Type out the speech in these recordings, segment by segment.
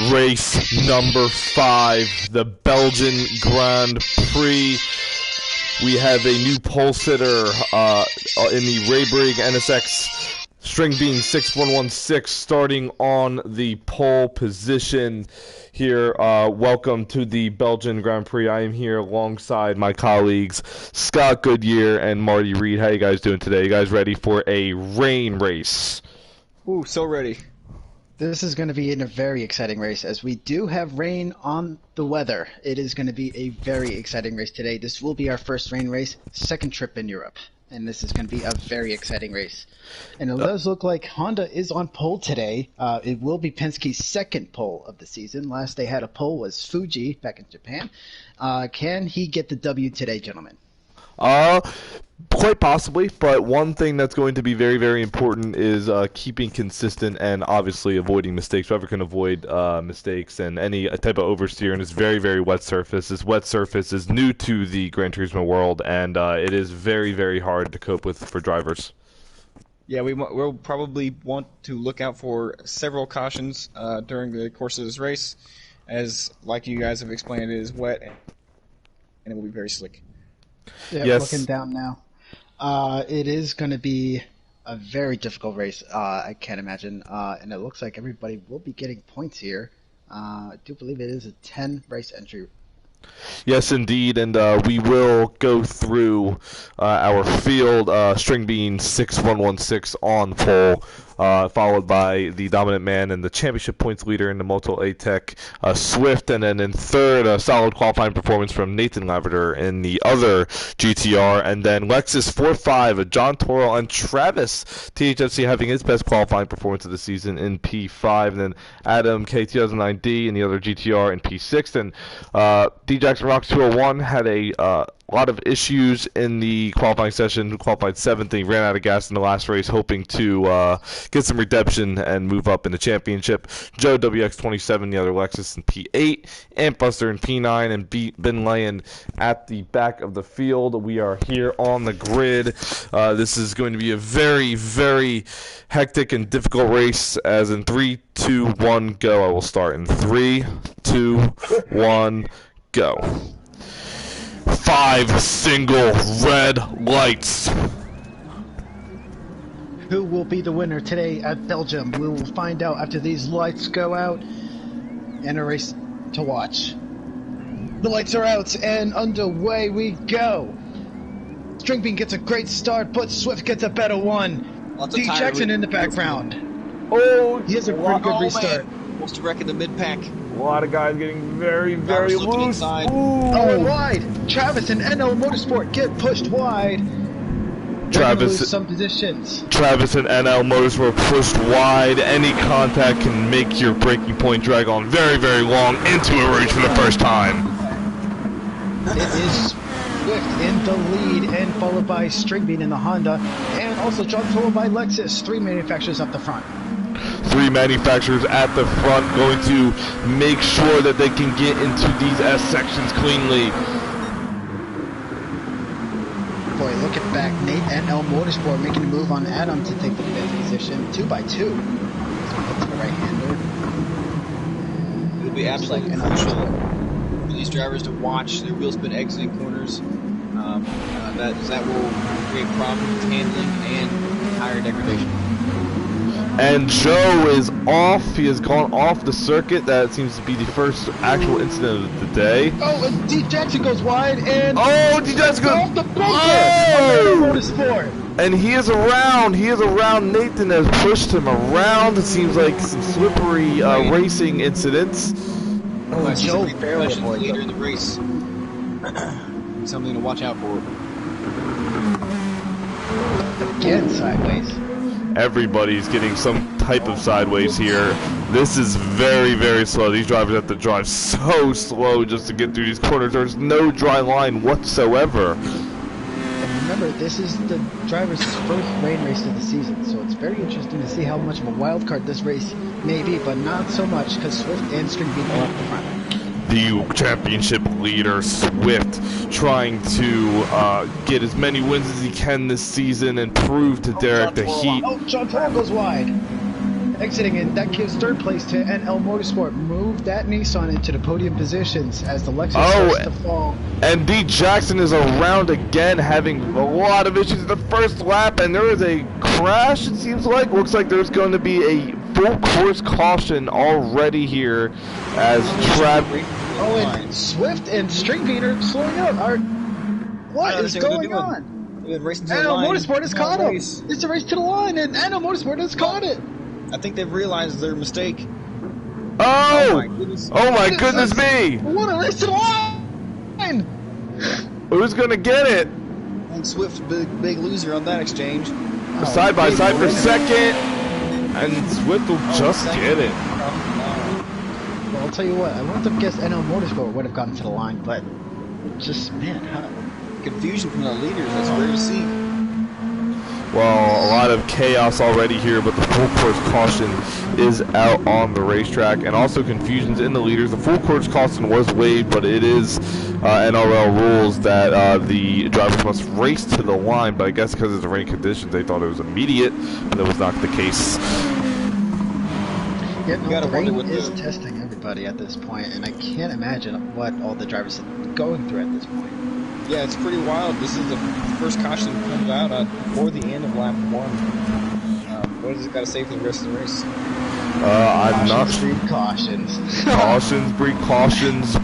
Race number 5, the Belgian Grand Prix. We have a new pole sitter in the Raybrig NSX string being 6116 starting on the pole position here. Welcome to the Belgian Grand Prix. I am here alongside my colleagues Scott Goodyear and Marty Reed. How you guys doing today? You guys ready for a rain race? Ooh, so ready. This is going to be a very exciting race as we do have rain on the weather. It is going to be a very exciting race today. This will be our first rain race, second trip in Europe. And this is going to be a very exciting race. And it does look like Honda is on pole today. It will be Penske's second pole of the season. Last they had a pole was Fuji back in Japan. Can he get the W today, gentlemen? Quite possibly, but one thing that's going to be very, very important is keeping consistent and obviously avoiding mistakes. Whoever can avoid mistakes and any type of oversteer in this very, very wet surface. This wet surface is new to the Gran Turismo world, and it is very, very hard to cope with for drivers. Yeah, we'll probably want to look out for several cautions during the course of this race, as, like you guys have explained, it is wet and it will be very slick. Yeah, yes. Looking down now. It is going to be a very difficult race, I can't imagine. And it looks like everybody will be getting points here. I do believe it is a 10 race entry. Yes, indeed, and we will go through our field, string being 6116 on pole, followed by the dominant man and the championship points leader in the Moto A-Tech, Swift, and then in third, a solid qualifying performance from Nathan Laverdure in the other GTR, and then Lexus 4.5, John Toro, and Travis THFC having his best qualifying performance of the season in P5, and then Adam K 2009D in the other GTR in P6, and D Jackson Rocks 201 had a lot of issues in the qualifying session, qualified 7th, and he ran out of gas in the last race, hoping to get some redemption and move up in the championship. Joe WX27, the other Lexus, in P8, Antbuster in P9, and Ben Lyon at the back of the field. We are here on the grid. This is going to be a very, very hectic and difficult race, as in 3, 2, 1, go. I will start in 3, 2, 1, go. 5 single red lights. Who will be the winner today at Belgium? We will find out after these lights go out and a race to watch. The lights are out and underway we go. Stringbean gets a great start, but Swift gets a better one. D. Jackson in the background. Oh, he has a pretty good restart. Almost to wreck in the mid-pack. A lot of guys getting very, very loose. Oh, wide. Travis and NL Motorsport get pushed wide. Travis, some positions. Travis and NL Motorsport pushed wide. Any contact can make your braking point drag on very, very long into a race for the first time. It is Swift in the lead, and followed by Stringbean in the Honda, and also John Toro by Lexus. 3 manufacturers up the front. 3 manufacturers at the front going to make sure that they can get into these S sections cleanly. Boy, looking back, Nate and L Motorsport making a move on Adam to take the 5th position. 2 by 2. He's going to get to the right-hander. It'll be absolutely crucial for these drivers to watch their wheel spin exiting corners. That will create problems with handling and tire degradation. And Joe is off. He has gone off the circuit. That seems to be the first actual incident of the day. Oh, and D. Jackson goes wide, and D. Jackson goes off the bunker. Oh! Motorsport. And he is around. He is around. Nathan has pushed him around. It seems like some slippery racing incidents. Oh, Joe barely avoided leader in the race. Something to watch out for. Again, sideways. Everybody's getting some type of sideways here. This is very, very slow. These drivers have to drive so slow just to get through these corners. There's no dry line whatsoever. And remember, this is the driver's first rain race of the season, so it's very interesting to see how much of a wild card this race may be, but not so much because Swift and Stringbean are up the front. The championship leader, Swift, trying to get as many wins as he can this season and prove to Derek that he... Oh, John Toro goes wide. Exiting in, that gives third place to NL Motorsport. Move that Nissan into the podium positions as the Lexus starts to fall. And D. Jackson is around again, having a lot of issues in the first lap, and there is a crash, it seems like. Looks like there's going to be a full course caution already here as Oh, and Swift and String Bean are slowing up. What is going on? NL Motorsport has caught him. It's a race to the line, and NL Motorsport has caught it. I think they've realized their mistake. Oh my goodness me! What a race to the line! Who's gonna get it? And Swift, big loser on that exchange. Side by side for second, and Swift will just get it. Well, I'll tell you what, I wouldn't have guessed NL Motorsport would have gotten to the line, but just, man, confusion from the leaders, that's rare to see. Well, a lot of chaos already here, but the full course caution is out on the racetrack, and also confusions in the leaders. The full course caution was waived, but it is NRL rules that the drivers must race to the line, but I guess because of the rain conditions, they thought it was immediate, but that was not the case. Yeah, no, the rain is testing everybody at this point, and I can't imagine what all the drivers are going through at this point. Yeah, it's pretty wild. This is the first caution that comes out before the end of lap 1. What does it got to say for the rest of the race? I'm not sure. Cautions. Cautions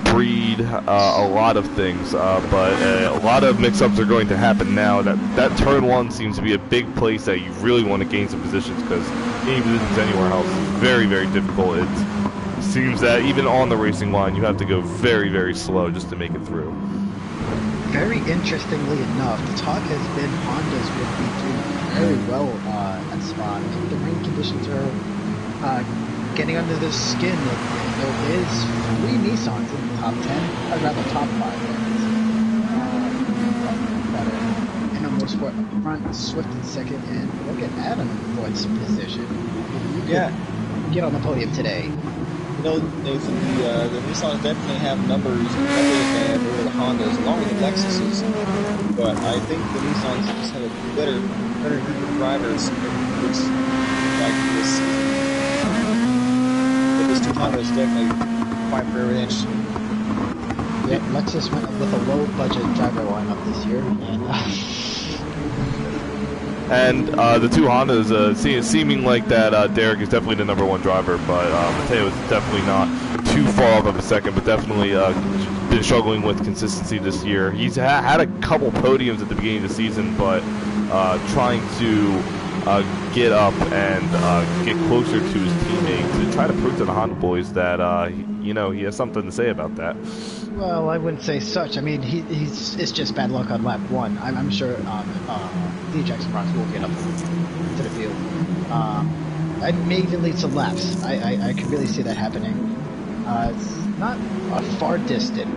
breed a lot of things, but a lot of mix-ups are going to happen now. That turn 1 seems to be a big place that you really want to gain some positions, because gaining positions anywhere else is very, very difficult. It seems that even on the racing line, you have to go very, very slow just to make it through. Very interestingly enough, the talk has been Hondas would be doing very well at Spa. The rain conditions are getting under the skin. There is 3 Nissans in the top 10, or rather top 5. NL Motorsport up front, Swift in second, and look at Adam in fourth position. Yeah, get on the podium today. You know, Nathan, the Nissans definitely have numbers over the Hondas, along with the Lexuses. But I think the Nissans just have a better group of drivers. Looks like this season. But these 2 Hondas definitely fight for every inch. Yeah, Lexus went with a low-budget driver lineup this year, and the 2 Hondas, seeming like that Derek is definitely the #1 driver, but Mateo is definitely not too far off of a second, but definitely been struggling with consistency this year. He's had a couple podiums at the beginning of the season, but trying to get up and get closer to his teammate to try to prove to the Honda boys that he has something to say about that. Well, I wouldn't say such. I mean, it's just bad luck on lap 1. I'm sure D. Jackson Bronx will get up to the field. And may even lead some laps. I can really see that happening. It's not a far distant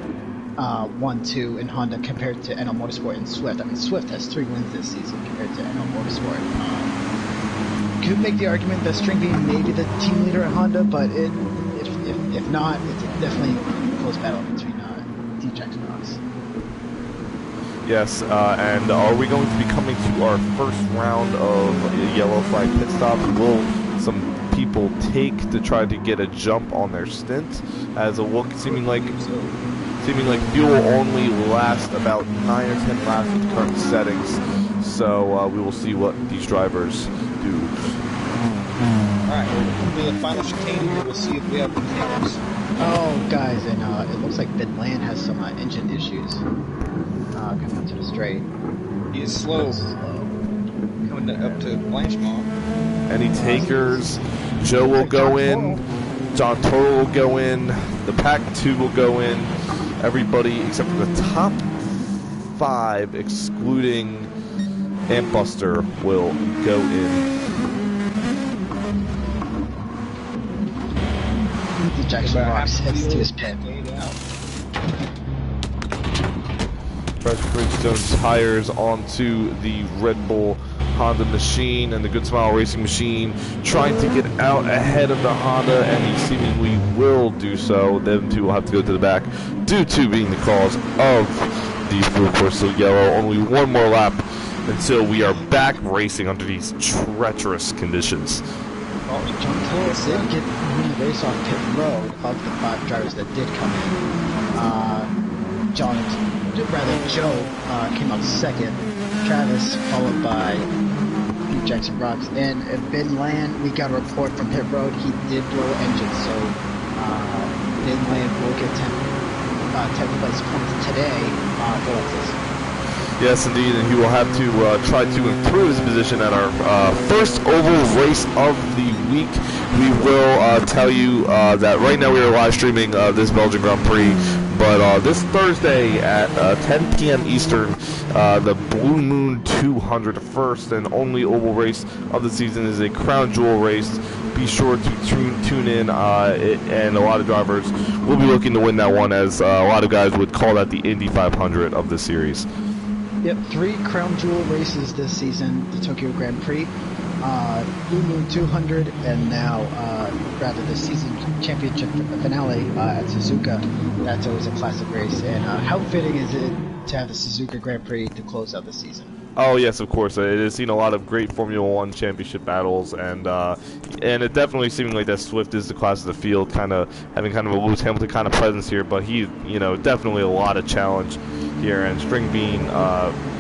1-2 in Honda compared to NL Motorsport and Swift. I mean, Swift has 3 wins this season compared to NL Motorsport. Could make the argument that String Bean may be the team leader at Honda, but if not, it's definitely a close battle between D. Jackson Bronx. Yes, and are we going to be coming to our first round of yellow flag pit stops? Will some people take to try to get a jump on their stint? As a look, seeming like fuel only lasts about 9 or 10 laps with current settings. So we will see what these drivers do. Alright, we'll do the final chicane here. We'll see if we have containers. Oh, guys, and it looks like Ben Land has some engine issues coming up to the straight. He is slow. Coming up to Blanchemont. Any takers? Joe will go in. John Toro will go in. The Pack 2 will go in. Everybody except for the top 5, excluding Amp Buster, will go in. Jackson Rocks heads to his pit. Fresh Bridgestone tires onto the Red Bull Honda machine and the Good Smile Racing machine, trying to get out ahead of the Honda, and he seemingly will do so. Them two will have to go to the back due to being the cause of the full course of yellow. Only 1 more lap until we are back racing under these treacherous conditions. John Toll did get win the race off pit road of the 5 drivers that did come in. Joe came out second. Travis followed by Pete Jackson Rocks, and Ben Land, we got a report from pit road. He did blow engine, so Ben Land will get 10th place points today for Lexus. Yes, indeed, and he will have to try to improve his position at our first oval race of the week. We will tell you that right now we are live streaming this Belgian Grand Prix, but this Thursday at 10 p.m. Eastern, the Blue Moon 200, first and only oval race of the season, is a crown jewel race. Be sure to tune in, and a lot of drivers will be looking to win that one, as a lot of guys would call that the NGT500 of the series. Yep, 3 crown jewel races this season: the Tokyo Grand Prix, Blue Moon 200, and now rather the season championship finale at Suzuka. That's always a classic race. And how fitting is it to have the Suzuka Grand Prix to close out the season? Oh yes, of course. It has seen a lot of great Formula One championship battles, and it definitely seeming like that Swift is the class of the field, having a Lewis Hamilton kind of presence here. But he, definitely a lot of challenge here, and String Bean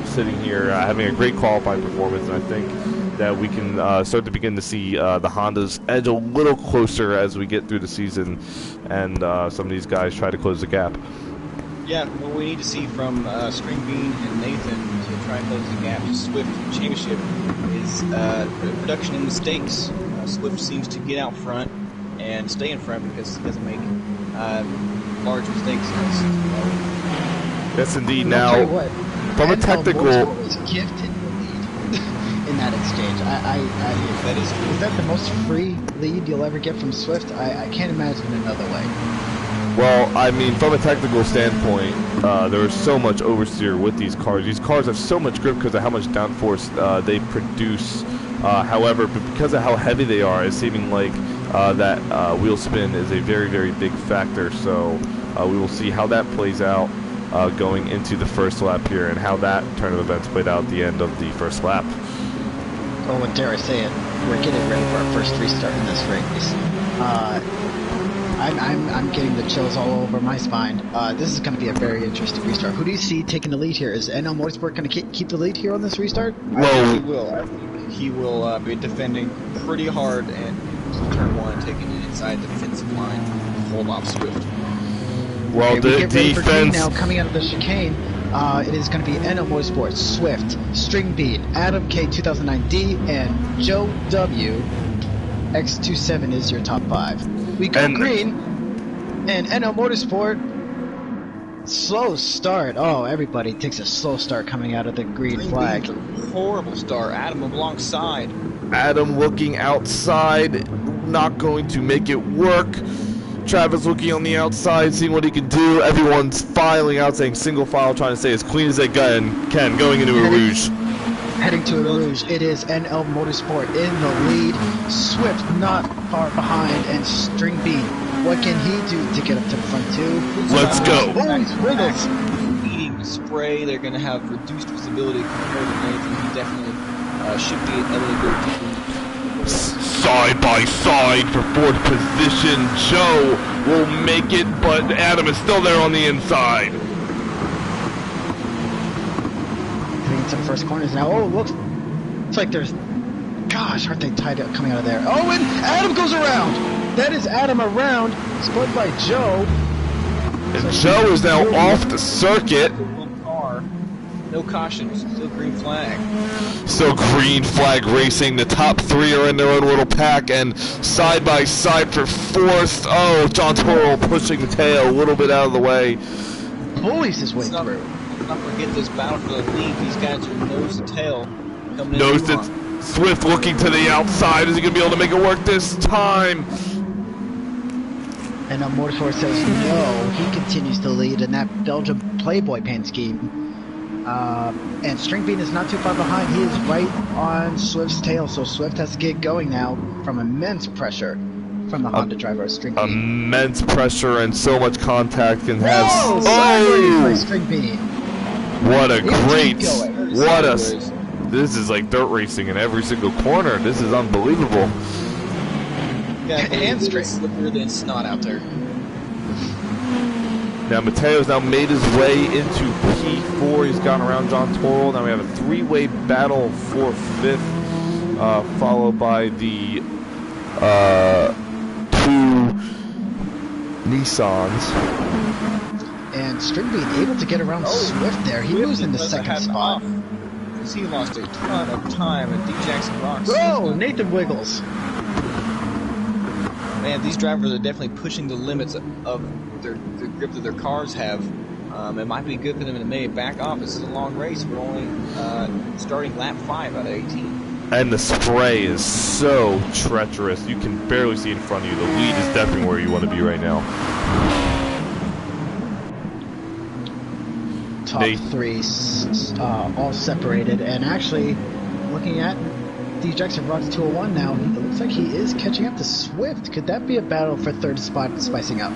sitting here having a great qualifying performance, and I think that we can start to begin to see the Hondas edge a little closer as we get through the season, and some of these guys try to close the gap. Yeah, what we need to see from String Bean and Nathan to try and close the gap to Swift Championship is reduction in mistakes. Swift seems to get out front and stay in front because he doesn't make large mistakes. Yes, indeed. Now, from a technical, was gifted the lead in that exchange. Is that the most free lead you'll ever get from Swift? I can't imagine another way. Well, I mean, from a technical standpoint, there is so much oversteer with these cars. These cars have so much grip because of how much downforce they produce. However, because of how heavy they are, it's seeming like that wheel spin is a very, very big factor. So we will see how that plays out going into the first lap here, and how that turn of events played out at the end of the first lap. Oh, what dare I say it? We're getting ready for our first restart in this race. I'm getting the chills all over my spine. This is going to be a very interesting restart. Who do you see taking the lead here? Is NL Motorsport going to keep the lead here on this restart? I think he will. I think he will be defending pretty hard and turn 1, taking it inside the defensive line to hold off Swift. Well, okay, the defense now coming out of the chicane. It is going to be NL Motorsport, Swift, String Bean, Adam K 2009D, and Joe W. X27 is your top 5. We go green, and NL Motorsport, slow start. Oh, everybody takes a slow start coming out of the green flag. Horrible start. Adam alongside. Adam looking outside, not going to make it work. Travis looking on the outside, seeing what he can do. Everyone's filing out, saying single file, trying to stay as clean as they can, going into a Rouge. Heading to a Rouge, it is NL Motorsport in the lead. Swift not far behind, and String Bean. What can he do to get up to the front two? Let's go. Riddles. Eating spray, they're going to have reduced visibility compared to Nathan. He definitely should be able to go deeper. Side by side for 4th position. Joe will make it, but Adam is still there on the inside. Getting into the first corners now. Oh, looks like there's... Gosh, aren't they tied up coming out of there? Oh, and Adam goes around! That is Adam around, split by Joe. And Joe is now off the circuit. No caution, still green flag. So green flag racing. The top 3 are in their own little pack, and side by side for 4th. Oh, John Toro pushing the tail a little bit out of the way. Bullies his way through. Let's not forget this battle for the lead. These guys are nose to tail. Nose to Swift looking to the outside. Is he going to be able to make it work this time? And Motorsport says no. He continues to lead in that Belgian Playboy paint scheme. And String Bean is not too far behind. He is right on Swift's tail, so Swift has to get going now from immense pressure from the Honda driver, String Bean. Immense pressure and so much contact can have... Oh! String Bean. What a great... What a... This is like dirt racing in every single corner. This is unbelievable. Yeah, and straight. Slicker than snot out there. Now Mateo's now made his way into P4. He's gone around John Torrell. Now we have a three-way battle for fifth, followed by the two Nissans. And String being able to get around Swift there. He moves in the second spot. He lost a ton of time at D Jackson Rocks. Oh, Nathan Wiggles. Man, these drivers are definitely pushing the limits of the grip that their cars have. It might be good for them to maybe back off. This is a long race. We're only starting lap 5 out of 18. And the spray is so treacherous. You can barely see in front of you. The lead is definitely where you want to be right now. Top three all separated. And actually, looking at D Jackson Rocks 201 now, it looks like he is catching up to Swift. Could that be a battle for third spot spicing up?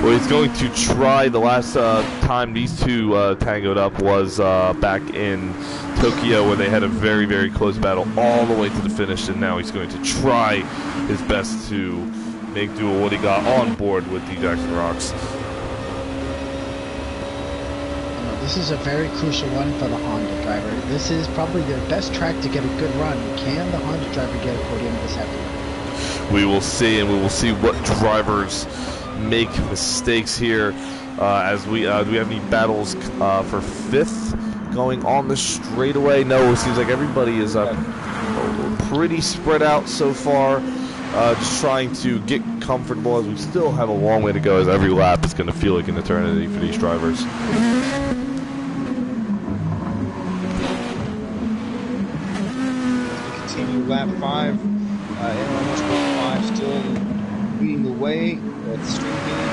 Well, he's going to try. The last time these two tangoed up was back in Tokyo, where they had a very, very close battle all the way to the finish, and now he's going to try his best to make do with what he got on board with D Jackson Rocks. This is a very crucial one for the Honda driver. This is probably their best track to get a good run. Can the Honda driver get a podium this afternoon? We will see, and we will see what drivers make mistakes here. As we do we have any battles for fifth going on the straightaway? No, it seems like everybody is pretty spread out so far. Just trying to get comfortable, as we still have a long way to go, as every lap is going to feel like an eternity for these drivers. Lap 5, almost 5 still leading the way with String Bean,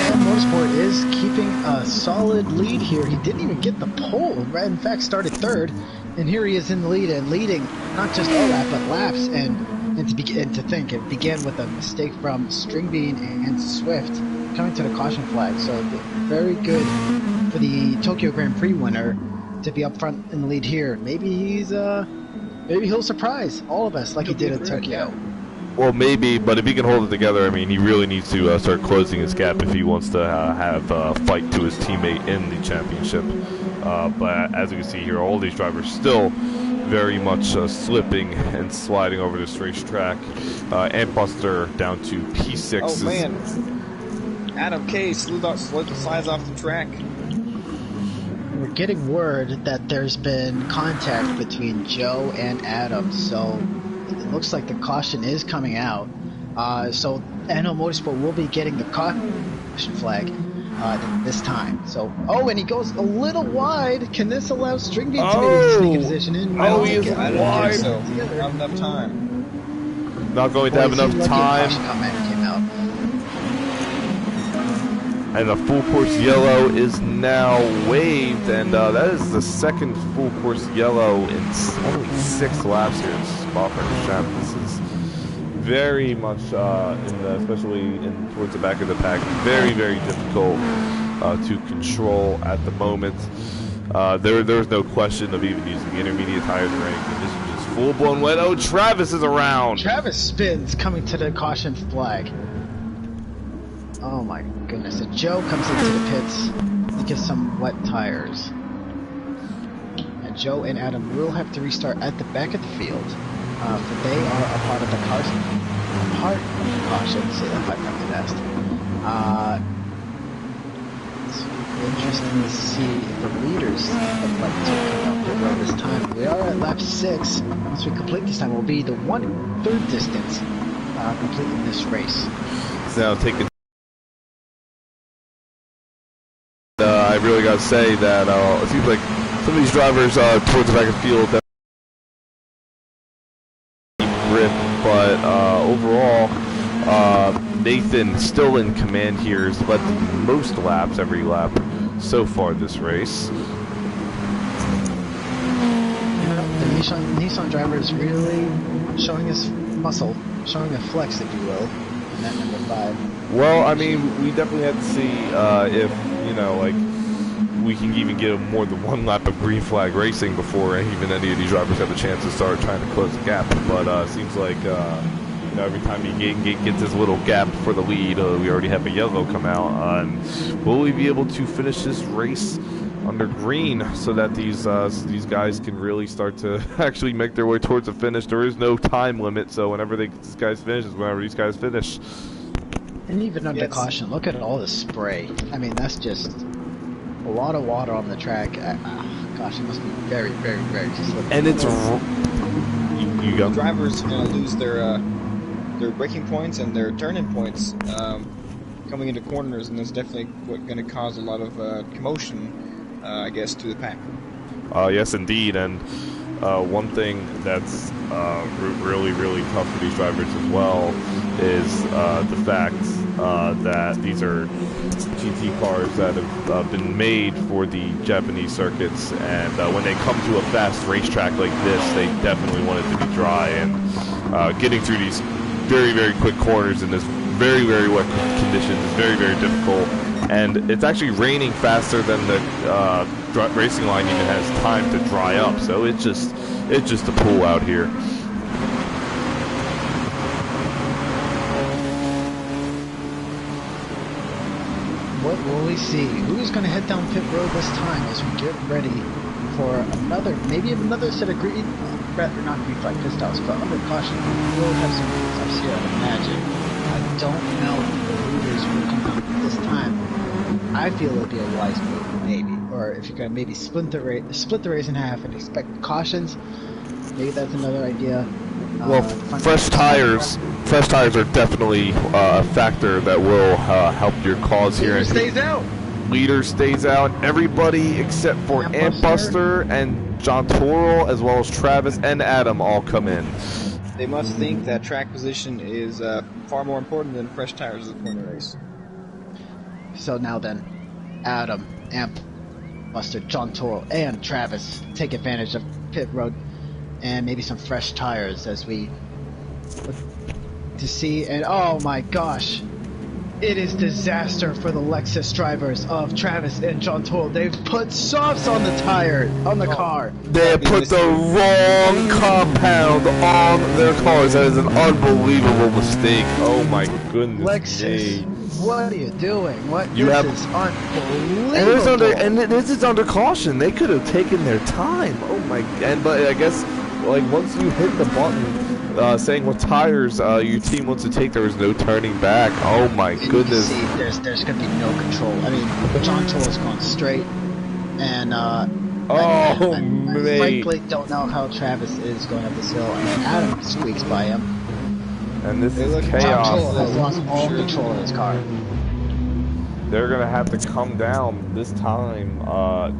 and Motorsport is keeping a solid lead here. He didn't even get the pole. In fact, started third, and here he is in the lead and leading not just a lap but laps. And to think, it began with a mistake from String Bean and Swift coming to the caution flag. So very good for the Tokyo Grand Prix winner to be up front in the lead here. Maybe he'll surprise all of us like he did at Tokyo. Well, maybe, but if he can hold it together, I mean, he really needs to start closing his gap if he wants to have a fight to his teammate in the championship. But as you can see here, all these drivers still very much slipping and sliding over this racetrack. And Buster down to P6. Oh man, Adam K slides off the track. We're getting word that there's been contact between Joe and Adam, so it looks like the caution is coming out. So NL Motorsport will be getting the caution flag this time. So, and he goes a little wide. Can this allow String Bean to maybe sneak a position in? No, he is wide. Not enough time. Not going to have enough time. Came out. And the full course yellow is now waved, and that is the second full course yellow in only 6 laps here in Spa-Francorchamps. This is very much, especially towards the back of the pack, very, very difficult to control at the moment. There's no question of even using intermediate tires or anything. This is just full-blown wet. Oh, Travis is around. Travis spins coming to the caution flag. Oh my goodness. And Joe comes into the pits to get some wet tires. And Joe and Adam will have to restart at the back of the field. For they are a part of the caution. Say that 5 times fast. It's interesting to see if the leaders of lap 2 come out pit road this time. We are at lap 6. Once we complete this time, will be the 1/3 distance completing this race. Now taking. I really got to say that it seems like some of these drivers towards the back of the field grip, but overall, Nathan still in command here. Has led the most laps every lap so far this race. The Nissan driver is really showing his muscle, showing a flex, if you will, in that number 5. Well, I mean, we definitely had to see if, we can even get more than one lap of green flag racing before even any of these drivers have a chance to start trying to close the gap. But it seems like you know, every time you get this little gap for the lead, we already have a yellow come out. And will we be able to finish this race under green so that these guys can really start to actually make their way towards the finish? There is no time limit, so whenever these guys finish is whenever these guys finish. And even under caution, look at all the spray. I mean, that's just a lot of water on the track. Gosh, it must be very, very, very slippery. And it's you go. Drivers are going to lose their braking points and their turning points coming into corners, and that's definitely going to cause a lot of commotion, I guess, to the pack. Yes, indeed. And one thing that's really, really tough for these drivers as well is the fact that these are GT cars that have been made for the Japanese circuits, and when they come to a fast racetrack like this, they definitely want it to be dry, and getting through these very, very quick corners in this very, very wet conditions is very, very difficult. And it's actually raining faster than the racing line even has time to dry up, so it's just a pool out here. What will we see? Who's going to head down pit road this time as we get ready for maybe another set of green, not green flag pistols, but under caution. We'll have some stops here, I'd imagine. I don't know if the leaders will come out this time. I feel it'll be a wise move, maybe. Or if you're going to maybe split the race in half and expect cautions, maybe that's another idea. Well, fresh tires are definitely a factor that will help your cause here. Leader stays out. Leader stays out. Everybody except for Antbuster and John Torrell, as well as Travis and Adam, all come in. They must think that track position is far more important than fresh tires at the point of the race. So now then, Adam, Buster, John Torrell, and Travis take advantage of pit road and maybe some fresh tires as we look to see. And oh my gosh, it is disaster for the Lexus drivers of Travis and John Torrell. They've put softs on the car. They have put the wrong compound on their cars. That is an unbelievable mistake. Oh my goodness. Lexus, what are you doing? This is unbelievable. And this is under caution. They could have taken their time. Oh my! But I guess like once you hit the button saying what tires your team wants to take, there was no turning back. Oh my goodness! See, there's gonna be no control. I mean, John Torrell's going straight, and I frankly don't know how Travis is going up this hill. I mean, Adam squeaks by him. And this is John chaos. Torrell has lost all control of his car. They're gonna have to come down this time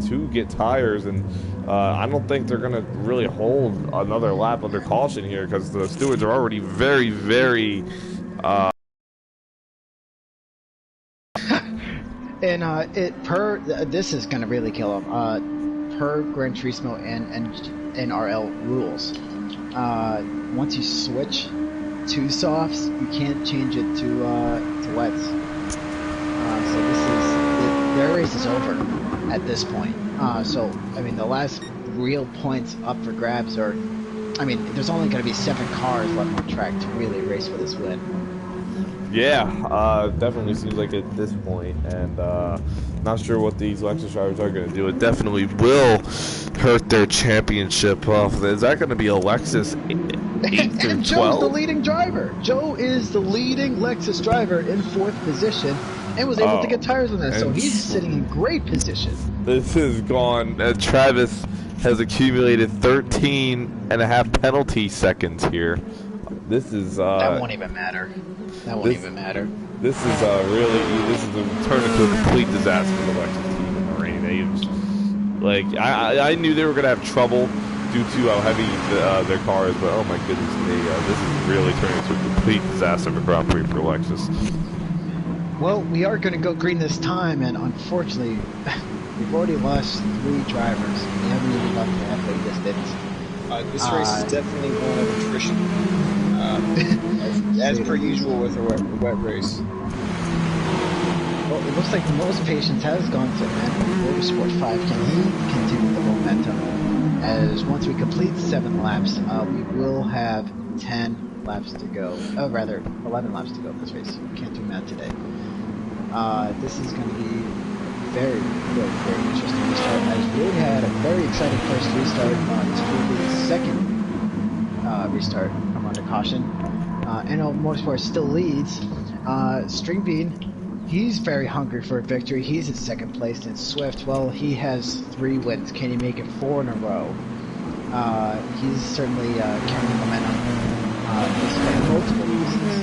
to get tires, and I don't think they're gonna really hold another lap under caution here because the stewards are already very, very. And this is gonna really kill him. Per Gran Turismo and NRL rules, once you switch to softs, you can't change it to wets. So their race is over at this point. So I mean, the last real points up for grabs are, I mean, there's only going to be 7 cars left on track to really race for this win. Yeah, definitely seems like at this point, and not sure what these Lexus drivers are going to do. It definitely will hurt their championship. Is that going to be a Lexus 8 through 12? And Joe's the leading driver. Joe is the leading Lexus driver in 4th position and was able to get tires on this, so he's sitting in great position. This is gone. Travis has accumulated 13.5 penalty seconds here. This is that won't even matter. That won't even matter. This is this is turned into a complete disaster for the Lexus team in the rain. Like I knew they were gonna have trouble due to how heavy their car is, but oh my goodness, this is really turning into a complete disaster for Grand Prix for Lexus. Well, we are going to go green this time, and unfortunately, we've already lost 3 drivers. We haven't even left the halfway distance. This race is definitely one of attrition, as per usual with a wet race. Well, it looks like most patience has gone to Motorsport 5. Can he continue the momentum? As once we complete 7 laps, we will have 10 laps to go. Oh, rather, 11 laps to go of this race. Can't do math today. This is going to be very interesting restart. As we had a very exciting first restart to the second restart from under caution. NL Motorsport still leads. String Bean, he's very hungry for a victory. He's in second place. And Swift, well, he has 3 wins. Can he make it 4 in a row? He's certainly carrying momentum. For multiple reasons.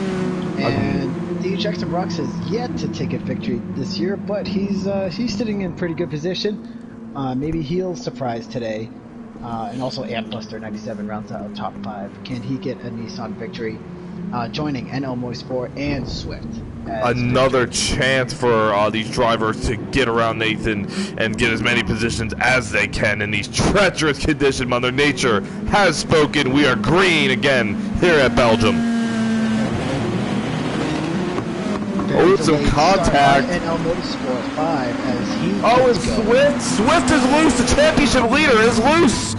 And Jackson Rocks has yet to take a victory this year, but he's sitting in pretty good position. Maybe he'll surprise today. And also Ampbuster 97 rounds out top 5. Can he get a Nissan victory? Joining NL Motorsport and Swift. Another chance for these drivers to get around Nathan and get as many positions as they can in these treacherous conditions. Mother Nature has spoken. We are green again here at Belgium. Oh, it's some contact. NL Motorsport 5 as he. Oh, it's Swift. Swift is loose. The championship leader is loose.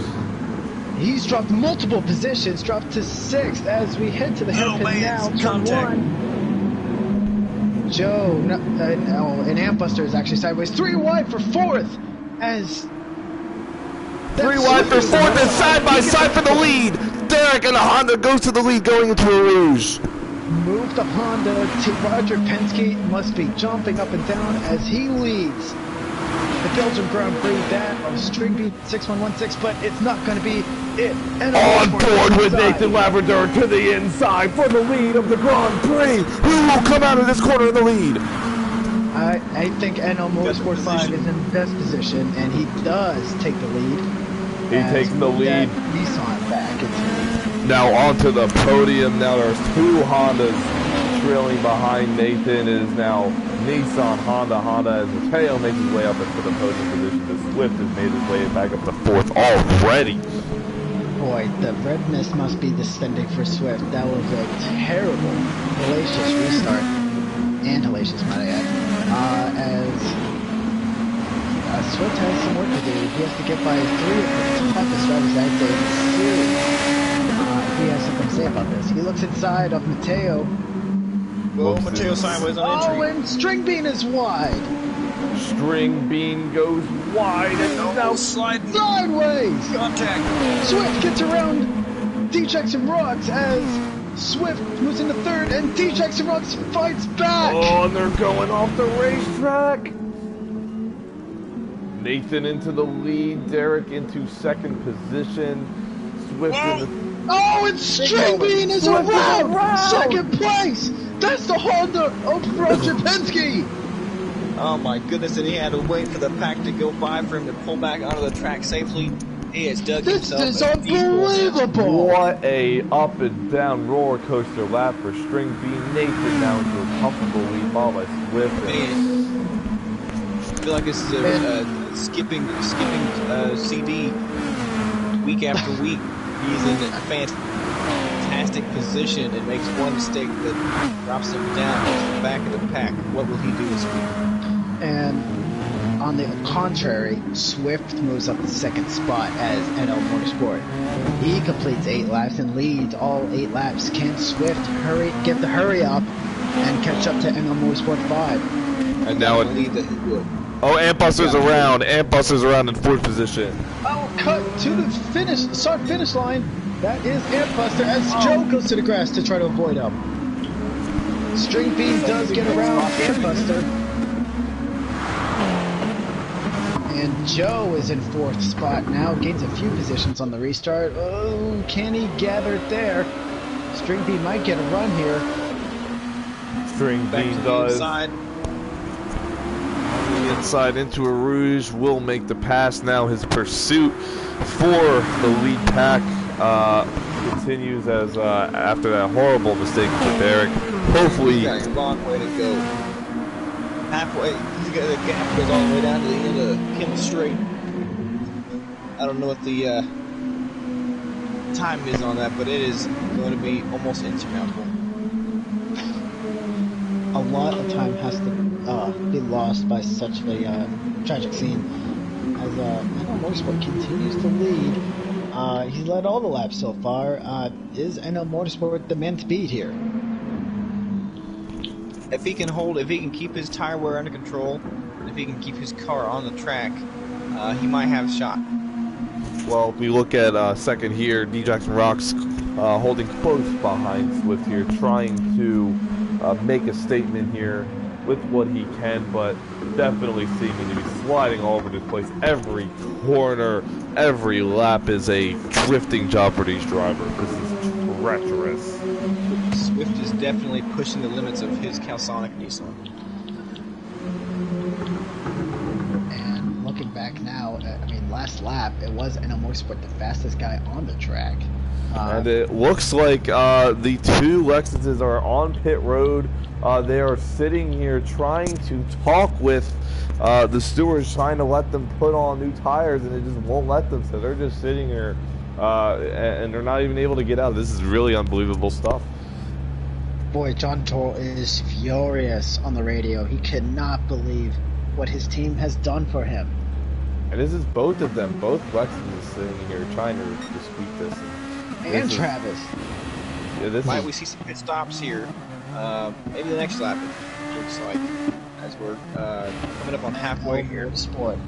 He's dropped multiple positions, dropped to 6th as we head to the hairpin now. Turn 1. Joe, and Ampbuster is actually sideways. 3 wide for 4th as. 3 wide for 4th and side by side for the lead. Derek and the Honda goes to the lead going into a Rouge. Move the Honda. Roger Penske must be jumping up and down as he leads the Belgian Grand Prix, that of String Beat 6116, but it's not going to be it. And on board with Nathan Labrador to the inside for the lead of the Grand Prix. Who will come out of this corner in the lead? I think NL Motorsport 5 is in best position, and he does take the lead. He takes the lead. Nissan back into the lead. Now onto the podium. Now there's 2 Hondas trailing behind Nathan. It is now Nissan, Honda as Mateo makes his way up into the podium position. The Swift has made his way back up to 4th already. Boy, the red mist must be descending for Swift. That was a terrible, hellacious restart. And hellacious, might I add. As Swift has some work to do. He has to get by 3 of the toughest drivers that day in the series. He has something to say about this. He looks inside of Mateo. Well, Mateo sideways on entry. Oh, and String Bean is wide. String Bean goes wide and now sliding sideways. Contact. Swift gets around D-Jackson Rocks as Swift moves into 3rd, and D-Jackson Rocks fights back. Oh, and they're going off the racetrack. Nathan into the lead. Derek into 2nd position. Swift in the... Oh, and String Bean is around 2nd place. That's the Honda of Roger Penske! Oh my goodness, and he had to wait for the pack to go by for him to pull back onto the track safely. He has dug himself. This is unbelievable! What a up and down roller coaster lap for String Bean. Nathan now into a comfortable lead, followed by Swift. I feel like this is a skipping CD week after week. He's in a fantastic position and makes one mistake that drops him down to the back of the pack. What will he do this week? And on the contrary, Swift moves up the 2nd spot as NL Motorsport. He completes 8 laps and leads all 8 laps. Can Swift get the hurry up and catch up to NL Motorsport 5? And now I believe that he would. Oh, Ampbuster's around. Ampbuster's around in 4th position. Oh, cut to the finish line. That is Ampbuster as Joe goes to the grass to try to avoid him. String Bean does get around Ampbuster. And Joe is in 4th spot now, gains a few positions on the restart. Oh, can he gather it there? String Bean might get a run here. String Bean does. Inside into a Rouge, will make the pass now. His pursuit for the lead pack continues as after that horrible mistake for Derek. Hopefully, he's got a long way to go. Halfway, he's got the gap goes all the way down to the end of Kim Straight. I don't know what the time is on that, but it is going to be almost insurmountable. A lot of time has to be lost by such a tragic scene. As NL Motorsport continues to lead, he's led all the laps so far. Is NL Motorsport the man to beat here? If he can keep his tire wear under control, if he can keep his car on the track, he might have a shot. Well, if we look at second here, D. Jackson Rocks holding close behind Swift here, trying to make a statement here with what he can, but definitely seeming to be sliding all over the place. Every corner, every lap is a drifting job for these drivers. This is treacherous. Swift is definitely pushing the limits of his Calsonic Nissan. And looking back now, last lap, it was NL Motorsport the fastest guy on the track. And it looks like the two Lexuses are on pit road. They are sitting here trying to talk with the stewards, trying to let them put on new tires, and it just won't let them. So they're just sitting here, and they're not even able to get out. This is really unbelievable stuff. Boy, John Toll is furious on the radio. He cannot believe what his team has done for him. And this is both of them, both Lexuses sitting here trying to dispute this. And Travis. Might we see some pit stops here? Maybe the next lap, it looks like, as we're coming up on halfway here. Sport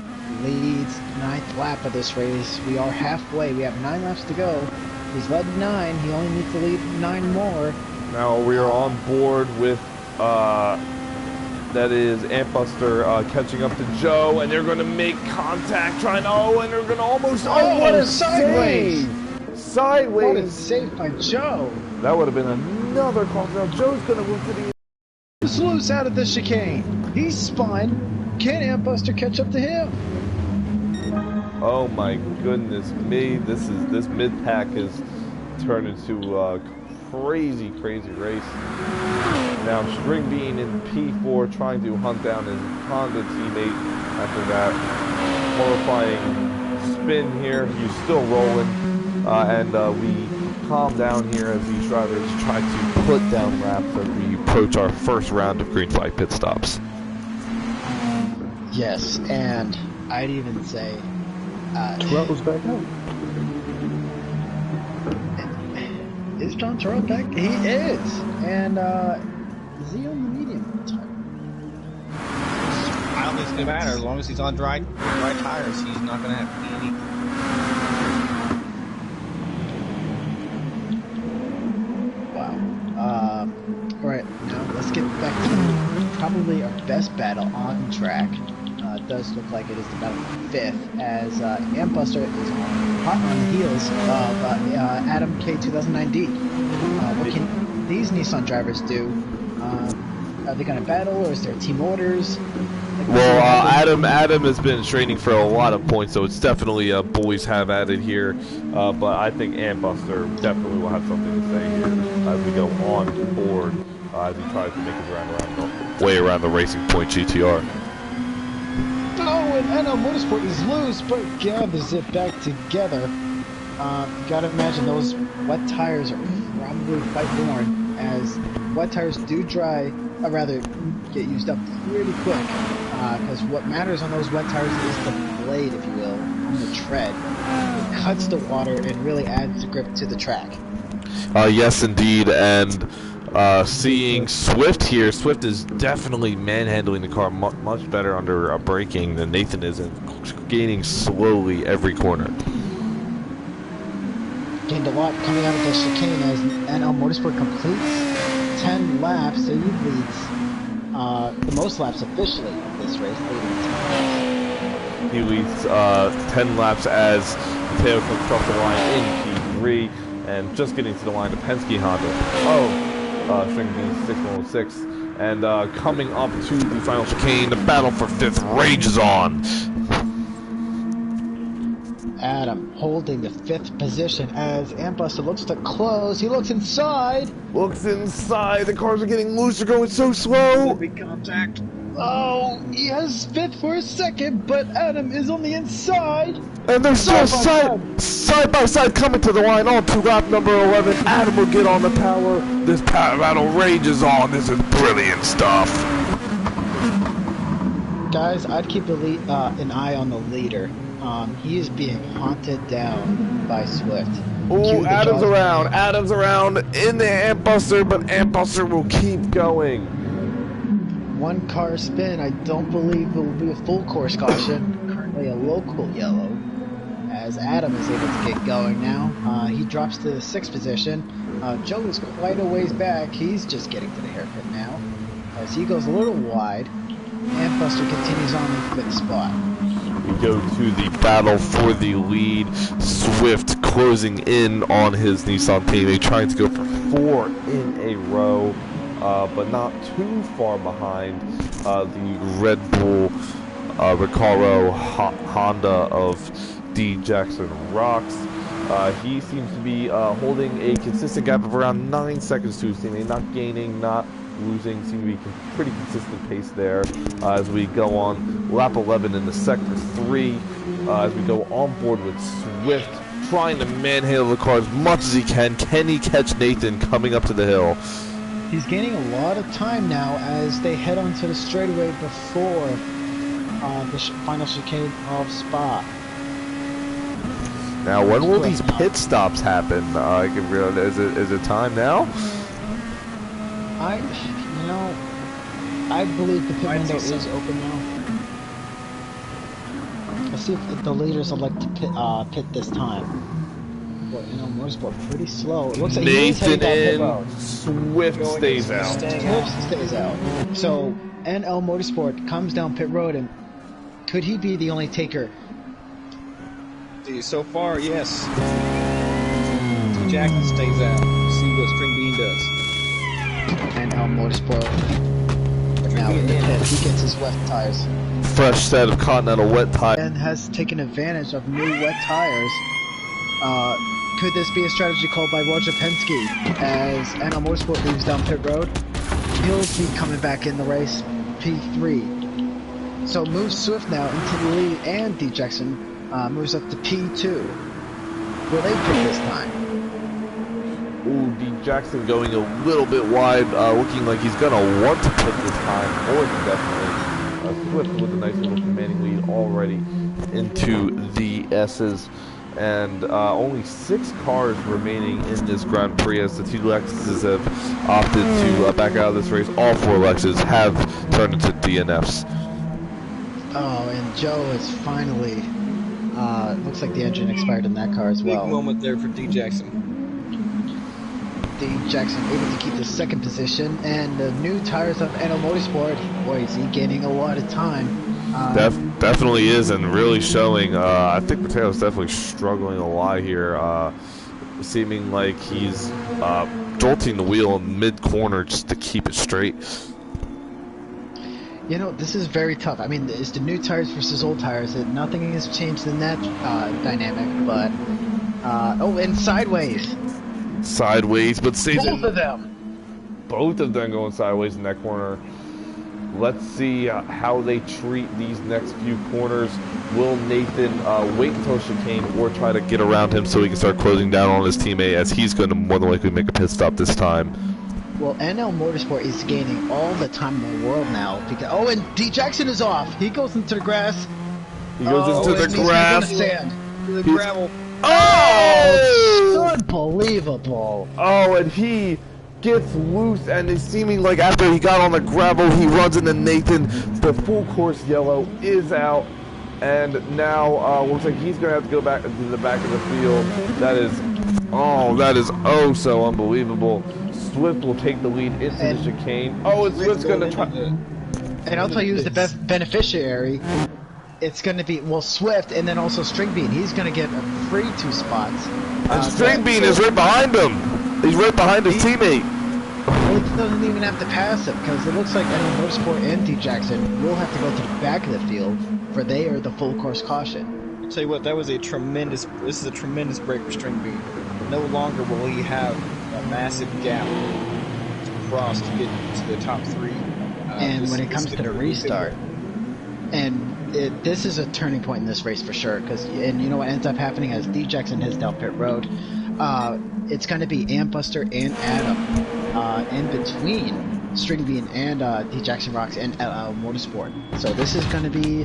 leads 9th lap of this race. We are halfway. We have 9 laps to go. He's led 9. He only needs to lead 9 more. Now we are on board with, that is Antbuster catching up to Joe, and they're going to make contact, and they're going to almost what a sideways! Sideways. What a save by Joe. That would have been another call. Now Joe's going to move to the... He's loose out of the chicane. He's spun. Can Antbuster catch up to him? Oh my goodness me! This mid-pack has turned into a crazy race. Now String Bean in P4 trying to hunt down his Honda teammate after that horrifying spin here. He's still rolling, and we calm down here as these drivers try to put down laps as we approach our first round of green flag pit stops. Yes, and I'd even say... Terrell's back out. Is John Terrell back? He is! And, is he on the medium tire? I don't think it's going to matter. As long as he's on dry tires, he's not going to have any... Wow. Alright, now let's get back to probably our best battle on track. It does look like it is the battle for 5th, as Antbuster is hot on the heels of Adam K2009D. What can these Nissan drivers do? Are they going to battle, or is there team orders? Well, Adam has been training for a lot of points, so it's definitely boys have added here. But I think Antbuster definitely will have something to say here as we go on board as he tries to make his way around the Racing Point GTR. Oh, and NL Motorsport is loose, but gathers it back together. You gotta imagine those wet tires are probably quite worn, as wet tires do dry, or rather get used up pretty quick. Because what matters on those wet tires is the blade, if you will, on the tread. It cuts the water and really adds the grip to the track. Yes, indeed, and seeing Swift here, Swift is definitely manhandling the car much better under braking than Nathan is, and gaining slowly every corner. Gained a lot coming out of the chicane as NL Motorsport completes 10 laps, so he leads the most laps officially of this race, leading 10 laps. He leads 10 laps as Mateo comes across the line in P3, and just getting to the line, the Penske Honda. String Bean 6106, and coming up to the final chicane, the battle for 5th rages on. Adam holding the 5th position as Antbuster looks to close. He looks inside. The cars are getting loose. They're going so slow. Big contact. Oh, he has 5th for a second, but Adam is on the inside. And they're still side by side coming to the line on to lap number 11. Adam will get on the power. This battle rages on. This is brilliant stuff. Guys, I'd keep an eye on the leader. He is being haunted down by Swift. Ooh, Adam's around in the Ant Buster, but Ant Buster will keep going. One car spin, I don't believe it will be a full course caution. Currently a local yellow, as Adam is able to get going now. He drops to the 6th position. Joe is quite a ways back. He's just getting to the hairpit now, as he goes a little wide. Ant Buster continues on in 5th spot. We go to the battle for the lead. Swift closing in on his Nissan teammate, trying to go for 4 in a row, but not too far behind the Red Bull Recaro Honda of D. Jackson Rocks. He seems to be holding a consistent gap of around 9 seconds to his teammate, not gaining, not losing. Seem to be pretty consistent pace there as we go on lap 11 in the sector 3 as we go on board with Swift, trying to manhandle the car as much as he can. Can he catch Nathan coming up to the hill? He's gaining a lot of time now as they head onto the straightaway before the final chicane of Spa. Now, when will these pit stops happen? I can realize, is it time now? I believe the pit window is open now. Let's see if the leaders would like to pit this time. Well, Motorsport pretty slow. It looks like Nathan in, Swift stays out. Swift stays out. So NL Motorsport comes down pit road, and could he be the only taker? So far, yes. Jackson stays out. See what String Bean does. NL Motorsport now in the pit. He gets his wet tires. Fresh set of Continental wet tires. And has taken advantage of new wet tires. Could this be a strategy called by Roger Penske as NL Motorsport leaves down pit road? He'll be coming back in the race, P3. So moves Swift now into the lead, and D. Jackson moves up to P2. Will they pit this time? Ooh, D. Jackson going a little bit wide, looking like he's going to want to pit this time. More than definitely. Swift with a nice little commanding lead already into the S's. And only 6 cars remaining in this Grand Prix as the 2 Lexuses have opted to back out of this race. All 4 Lexuses have turned into DNFs. Oh, and Joe is finally... looks like the engine expired in that car as well. Big moment there for D. Jackson. D. Jackson able to keep the 2nd position, and the new tires of NL Motorsport. Boy, is he gaining a lot of time. Definitely is, and really showing. I think Mateo's definitely struggling a lot here, seeming like he's jolting the wheel in mid-corner just to keep it straight. This is very tough. I mean, it's the new tires versus old tires. Nothing has changed in that dynamic, but... oh, and sideways. Sideways, but saves both of them. Both of them going sideways in that corner. Let's see how they treat these next few corners. Will Nathan wait until chicane or try to get around him so he can start closing down on his teammate, as he's going to more than likely make a pit stop this time? Well, NL Motorsport is gaining all the time in the world now. Because, and D. Jackson is off. He goes into the grass. He goes into the grass. He's sand. The gravel. Oh! Unbelievable. Oh, and he gets loose, and it's seeming like after he got on the gravel, he runs into Nathan. The full course yellow is out, and now looks like he's going to have to go back to the back of the field. That is so unbelievable. Swift will take the lead into the chicane. Oh, and Swift's going to try. And I'll tell you who's the best beneficiary. It's going to be, Swift, and then also String Bean. He's going to get a free 2 spots. And String Bean is right behind him. He's right behind his teammate. Well, he doesn't even have to pass him, because it looks like NL Motorsport and D. Jackson will have to go to the back of the field, for they are the full course caution. I'll tell you what, this is a tremendous break for String Bean. No longer will he have a massive gap to cross to get to the top 3. And when it comes to the restart, and this is a turning point in this race for sure, and you know what ends up happening as D. Jackson heads down pit road, it's going to be Ant Buster and Adam in between String Bean and D Jackson Rocks and Motorsport. So this is going to be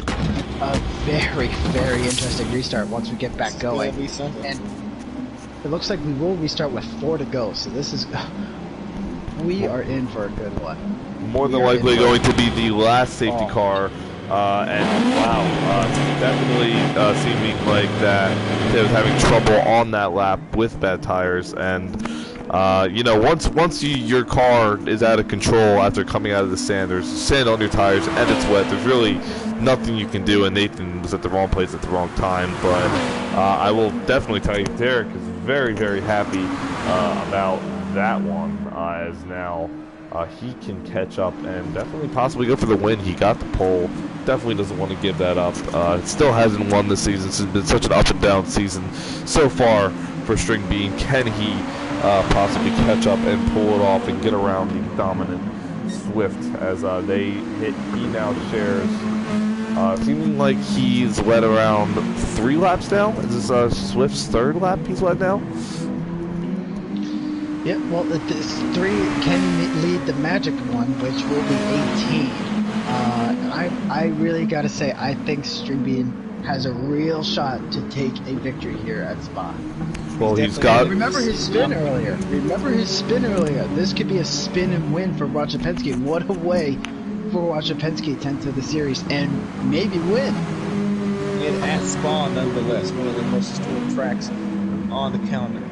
a very, very interesting restart once we get back going. And it looks like we will restart with 4 to go. So this is, we are in for a good one. More than likely going to be the last safety car. And wow, definitely seeming like that they was having trouble on that lap with bad tires. And you know, once your car is out of control after coming out of the sand, there's sand on your tires and it's wet. There's really nothing you can do. And Nathan was at the wrong place at the wrong time. But I will definitely tell you, Derek is very, very happy about that one, as now he can catch up and definitely possibly go for the win. He got the pole. Definitely doesn't want to give that up. Still hasn't won this season. It's been such an up and down season so far for String Bean. Can he possibly catch up and pull it off and get around the dominant Swift as they hit? He now shares, seeming like he's led around 3 laps now. Is this Swift's 3rd lap he's led now? Yeah, well, this 3 can lead the magic one, which will be 18. I really got to say, I think String Bean has a real shot to take a victory here at Spa. Well, he's got... Remember his spin earlier. This could be a spin and win for Roger Penske. What a way for Roger Penske to enter the series and maybe win. And at Spa, nonetheless, one of the most historic tracks on the calendar.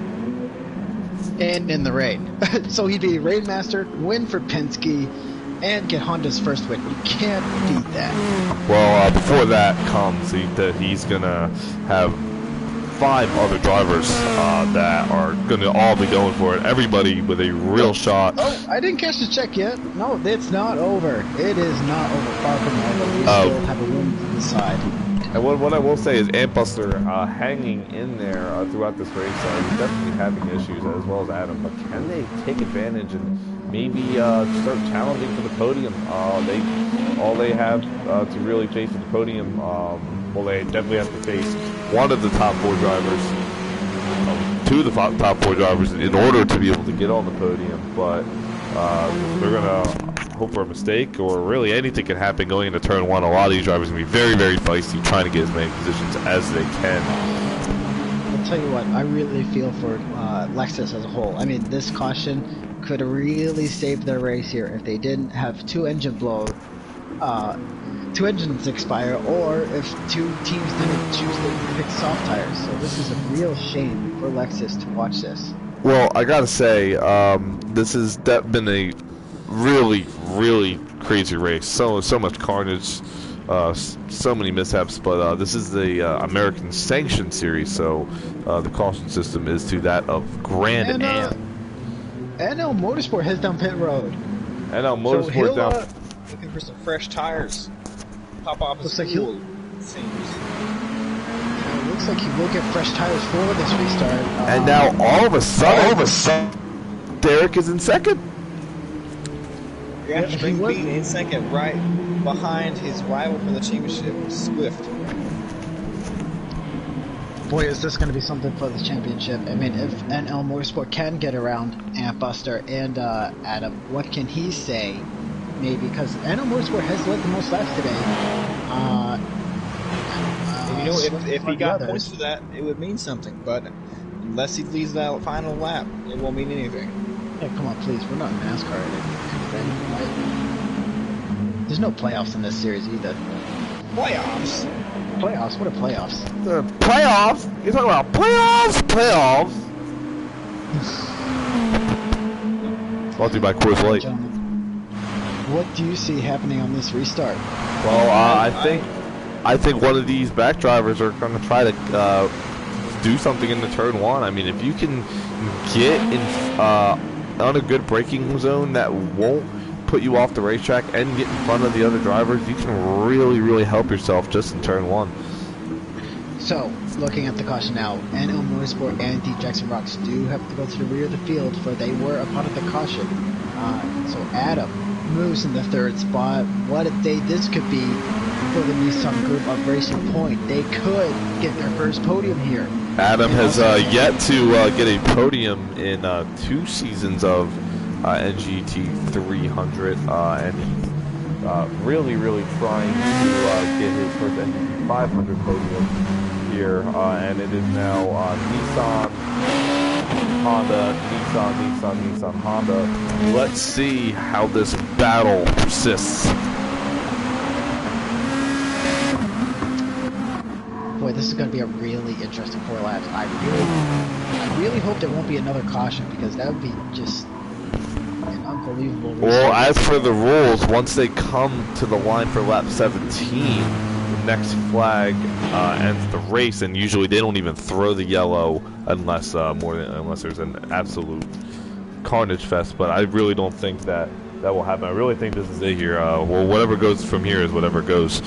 And in the rain. So he'd be Rainmaster, win for Penske, and get Honda's first win. You can't beat that. Well, before that comes, he's going to have 5 other drivers that are going to all be going for it. Everybody with a real shot. Oh, I didn't catch the check yet. No, it's not over. It is not over. Far from over. We still have a win to the side. And what I will say is Antbuster hanging in there throughout this race. He's definitely having issues, as well as Adam. But can they take advantage and maybe start challenging for the podium? All they have to really face at the podium, well, they definitely have to face one of the top 4 drivers, 2 of the top 4 drivers in order to be able to get on the podium. But they're going to hope for a mistake, or really anything can happen going into turn 1. A lot of these drivers are going to be very, very feisty, trying to get as many positions as they can. I'll tell you what, I really feel for Lexus as a whole. I mean, this caution could really save their race here if they didn't have 2 engine blow, 2 engines expire, or if 2 teams didn't choose to pick soft tires. So this is a real shame for Lexus to watch this. Well, I gotta say, this has been a really, really crazy race. So much carnage, so many mishaps. But this is the American Sanction Series, so the caution system is to that of Grand Am. NL Motorsport has down pit road. NL Motorsport down. Looking for some fresh tires. Pop off his cool. It looks like he will get fresh tires for this restart. And now all of a sudden, Derek is in 2nd. Yeah, String Bean in 2nd, right behind his rival for the championship, Swift. Boy, is this going to be something for the championship. I mean, if NL Motorsport can get around Antbuster and Adam, what can he say? Maybe, because NL Motorsport has led the most laps today. You know, if he got points for that, it would mean something. But unless he leads that final lap, it won't mean anything. Yeah, come on, please. We're not in NASCAR or anything. There's no playoffs in this series either. Playoffs? Playoffs? What are playoffs? Playoffs? You're talking about playoffs? Playoffs? Brought to you by Coors Light. What do you see happening on this restart? Well, I think one of these back drivers are going to try to do something in the turn 1. I mean, if you can get in on a good braking zone that won't put you off the racetrack and get in front of the other drivers, you can really, really help yourself just in turn 1. So, looking at the caution now, NL Motorsport and D Jackson Rocks do have to go to the rear of the field, for they were a part of the caution. So Adam moves in the 3rd spot. What a day this could be for the Nissan Group of Racing Point. They could get their first podium here. Adam has yet to get a podium in 2 seasons of NGT300, and he's really trying to get his first NGT500 podium here, and it is now Nissan, Honda, Nissan, Honda. Let's see how this battle persists. Boy, this is going to be a really interesting 4 laps. I really hope there won't be another caution, because that would be just an unbelievable result. Well, as for the rules, once they come to the line for lap 17, the next flag ends the race, and usually they don't even throw the yellow unless there's an absolute carnage fest. But I really don't think that will happen. I really think this is it here. Well, whatever goes from here is whatever goes.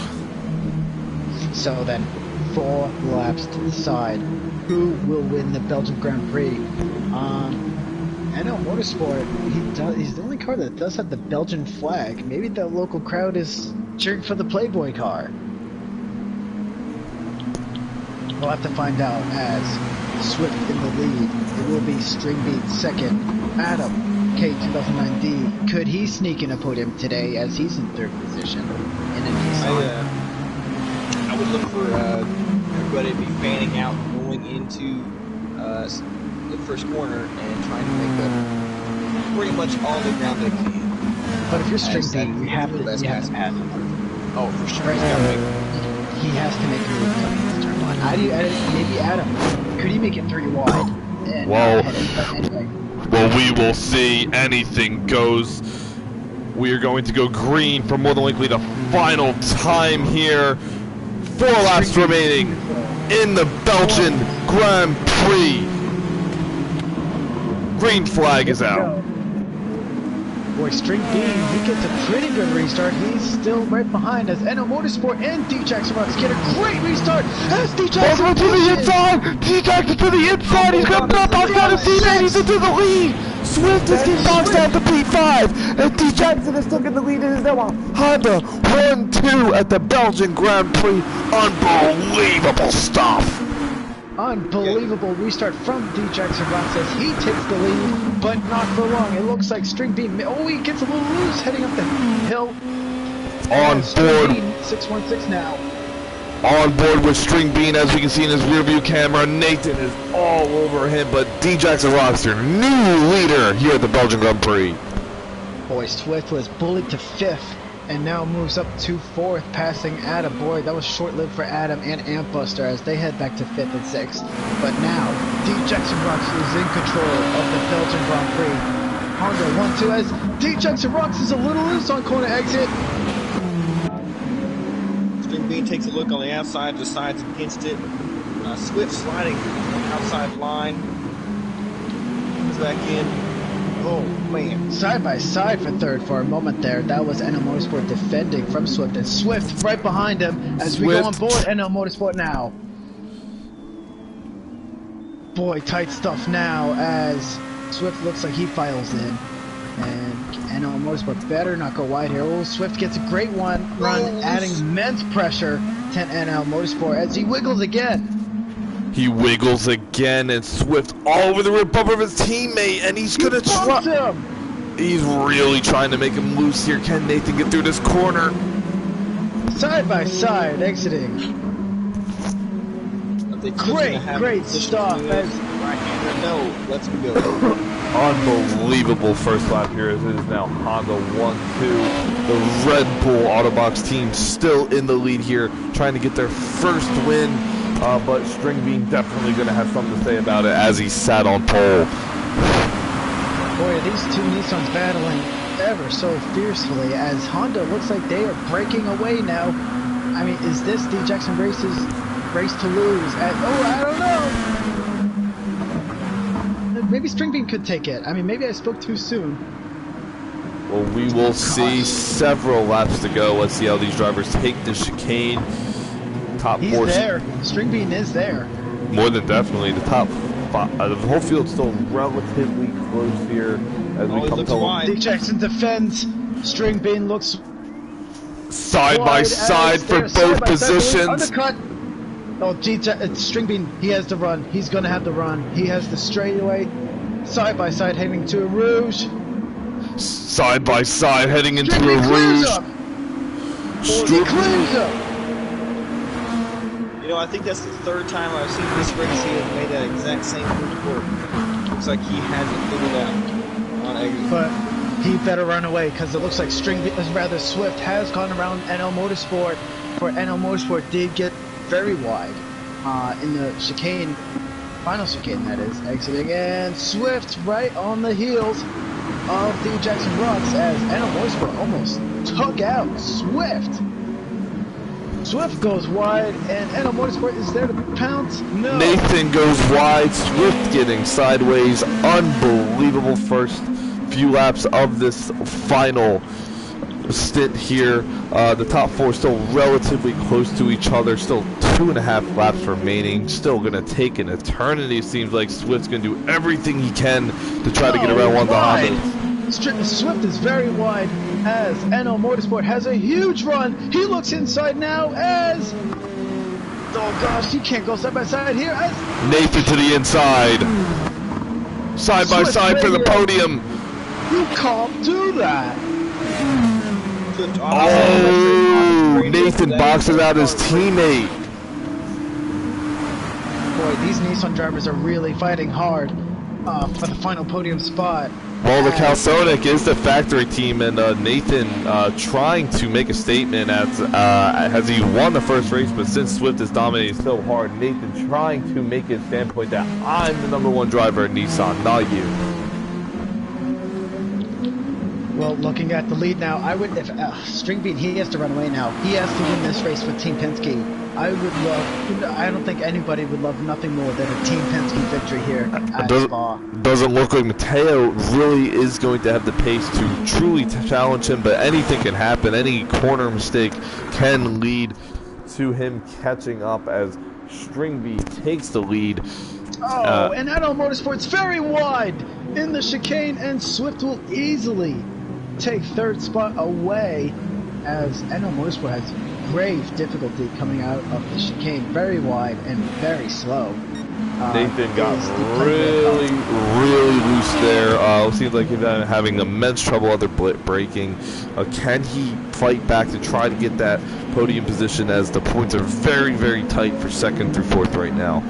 So then, 4 laps to the side. Who will win the Belgian Grand Prix? NL Motorsport, he's the only car that does have the Belgian flag. Maybe the local crowd is cheering for the Playboy car. We'll have to find out, as Swift in the lead. It will be String Beat second. Adam, K2009D. Could he sneak in a podium today, as he's in 3rd position in a Nissan? I would look for everybody to be fanning out going into the first corner and trying to make up pretty much all the ground they can. But if you're String Beat, you have to pass him. Oh, for sure. He has to make a move coming into turn 1. Maybe Adam, could he make it 3 wide? And Well, anyway. Well, we will see. Anything goes. We are going to go green for more than likely the final time here. 4 laps remaining in the Belgian Grand Prix. Green flag is out. Boy, String Bean, he gets a pretty good restart. He's still right behind as NL Motorsport and D-Jackson Rocks get a great restart as D-Jackson to the inside! D-Jackson to the inside! He's got to box down his teammate! He's into the lead! Swift is getting boxed down to P5! And D-Jackson is still in the lead. It is now a Honda 1-2 at the Belgian Grand Prix. Unbelievable stuff! Unbelievable restart from D-Jackson Rocks as he takes the lead, but not for long. It looks like String Bean, oh, he gets a little loose heading up the hill. On board. 616 now. On board with String Bean, as we can see in his rearview camera. Nathan is all over him, but D-Jackson Rocks, your new leader here at the Belgian Grand Prix. Boy, Swift was bullied to 5th and now moves up to 4th, passing Adam. Boy, that was short-lived for Adam and Ampbuster as they head back to 5th and 6th. But now, D-Jackson Rocks is in control of the Belgian Grand Prix. Honda 1-2 as D-Jackson Rocks is a little loose on corner exit. String Bean takes a look on the outside, decides against it. Swift sliding on the outside line. Comes back in. Oh, man. Side by side for 3rd for a moment there. That was NL Motorsport defending from Swift. And Swift right behind him as we go on board NL Motorsport now. Boy, tight stuff now as Swift looks like he files in. And NL Motorsport better not go wide here. Oh, Swift gets a great run, adding immense pressure to NL Motorsport as he wiggles again. He wiggles again, and Swift all over the rear bumper of his teammate, and he's gonna try. He's really trying to make him loose here. Can Nathan get through this corner? Side by side, exiting. Great stuff. No, let's go. Unbelievable first lap here as it is now Honda 1-2. The Red Bull Autobox team still in the lead here, trying to get their first win. But String Bean definitely going to have something to say about it as he sat on pole. Boy, these two Nissans battling ever so fiercely as Honda looks like they are breaking away now. I mean, is this D-Jackson Race's race to lose? I don't know. Maybe String Bean could take it. I mean, maybe I spoke too soon. Well, we will see several laps to go. Let's see how these drivers take the chicane. He's there. String Bean is there. More than definitely. The top five, the whole field's still relatively close here as we come to D-Jackson defends. String Bean looks side by side for both positions. Undercut. Oh, String Bean, he has the run. He's going to have the run. He has the straightaway. Side by side heading to a Rouge. Side by side, heading into String a Bean clears rouge. up. He clears up. You know, I think that's the third time I've seen this race he has made that exact same report. Looks like he hasn't figured out on exit. But he better run away because it looks like Swift has gone around NL Motorsport. For NL Motorsport did get very wide in the chicane, final chicane that is, exiting, and Swift right on the heels of the Jackson Rocks as NL Motorsport almost took out Swift. Swift goes wide, and NL Motorsport is there to pounce. No. Nathan goes wide, Swift getting sideways. Unbelievable first few laps of this final stint here. The top four still relatively close to each other. Still 2.5 laps remaining. Still going to take an eternity. Seems like Swift's going to do everything he can to try to get around one of the Hondas. Swift is very wide as NL Motorsport has a huge run. He looks inside now as... Oh gosh, he can't go side by side here as... Nathan to the inside. Side by side for the podium. You can't do that. Oh, Nathan boxes out his teammate. Boy, these Nissan drivers are really fighting hard for the final podium spot. Well, the Calsonic is the factory team, and Nathan trying to make a statement as he won the first race, but since Swift is dominating so hard, Nathan trying to make his standpoint that I'm the #1 driver at Nissan, not you. Well, looking at the lead now, I would, if String Bean, he has to run away now. He has to win this race with Team Penske. I don't think anybody would love nothing more than a Team Penske victory here at Spa. Doesn't look like Mateo really is going to have the pace to truly challenge him, but anything can happen. Any corner mistake can lead to him catching up as String Bean takes the lead. Oh, and NL Motorsport's very wide in the chicane, and Swift will easily take third spot away as NL Motorsport has grave difficulty coming out of the chicane, very wide and very slow. Nathan got really loose there. Seems like he's having immense trouble other braking. Can he fight back to try to get that podium position as the points are very, very tight for 2nd through 4th right now?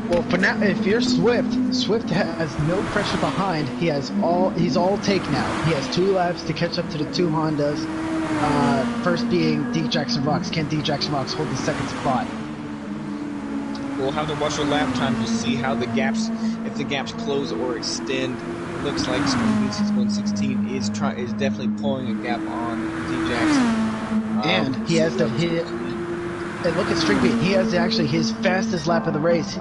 Well, for now, if you're Swift has no pressure behind. He's all take now. He has 2 laps to catch up to the 2 Hondas. First being D. Jackson Rocks. Can D. Jackson Rocks hold the 2nd spot? We'll have to watch our lap time to see how the gaps, if the gaps close or extend. It looks like String 6116 is definitely pulling a gap on D. Jackson. And he has to hit. And look at String Bean. He has actually his fastest lap of the race.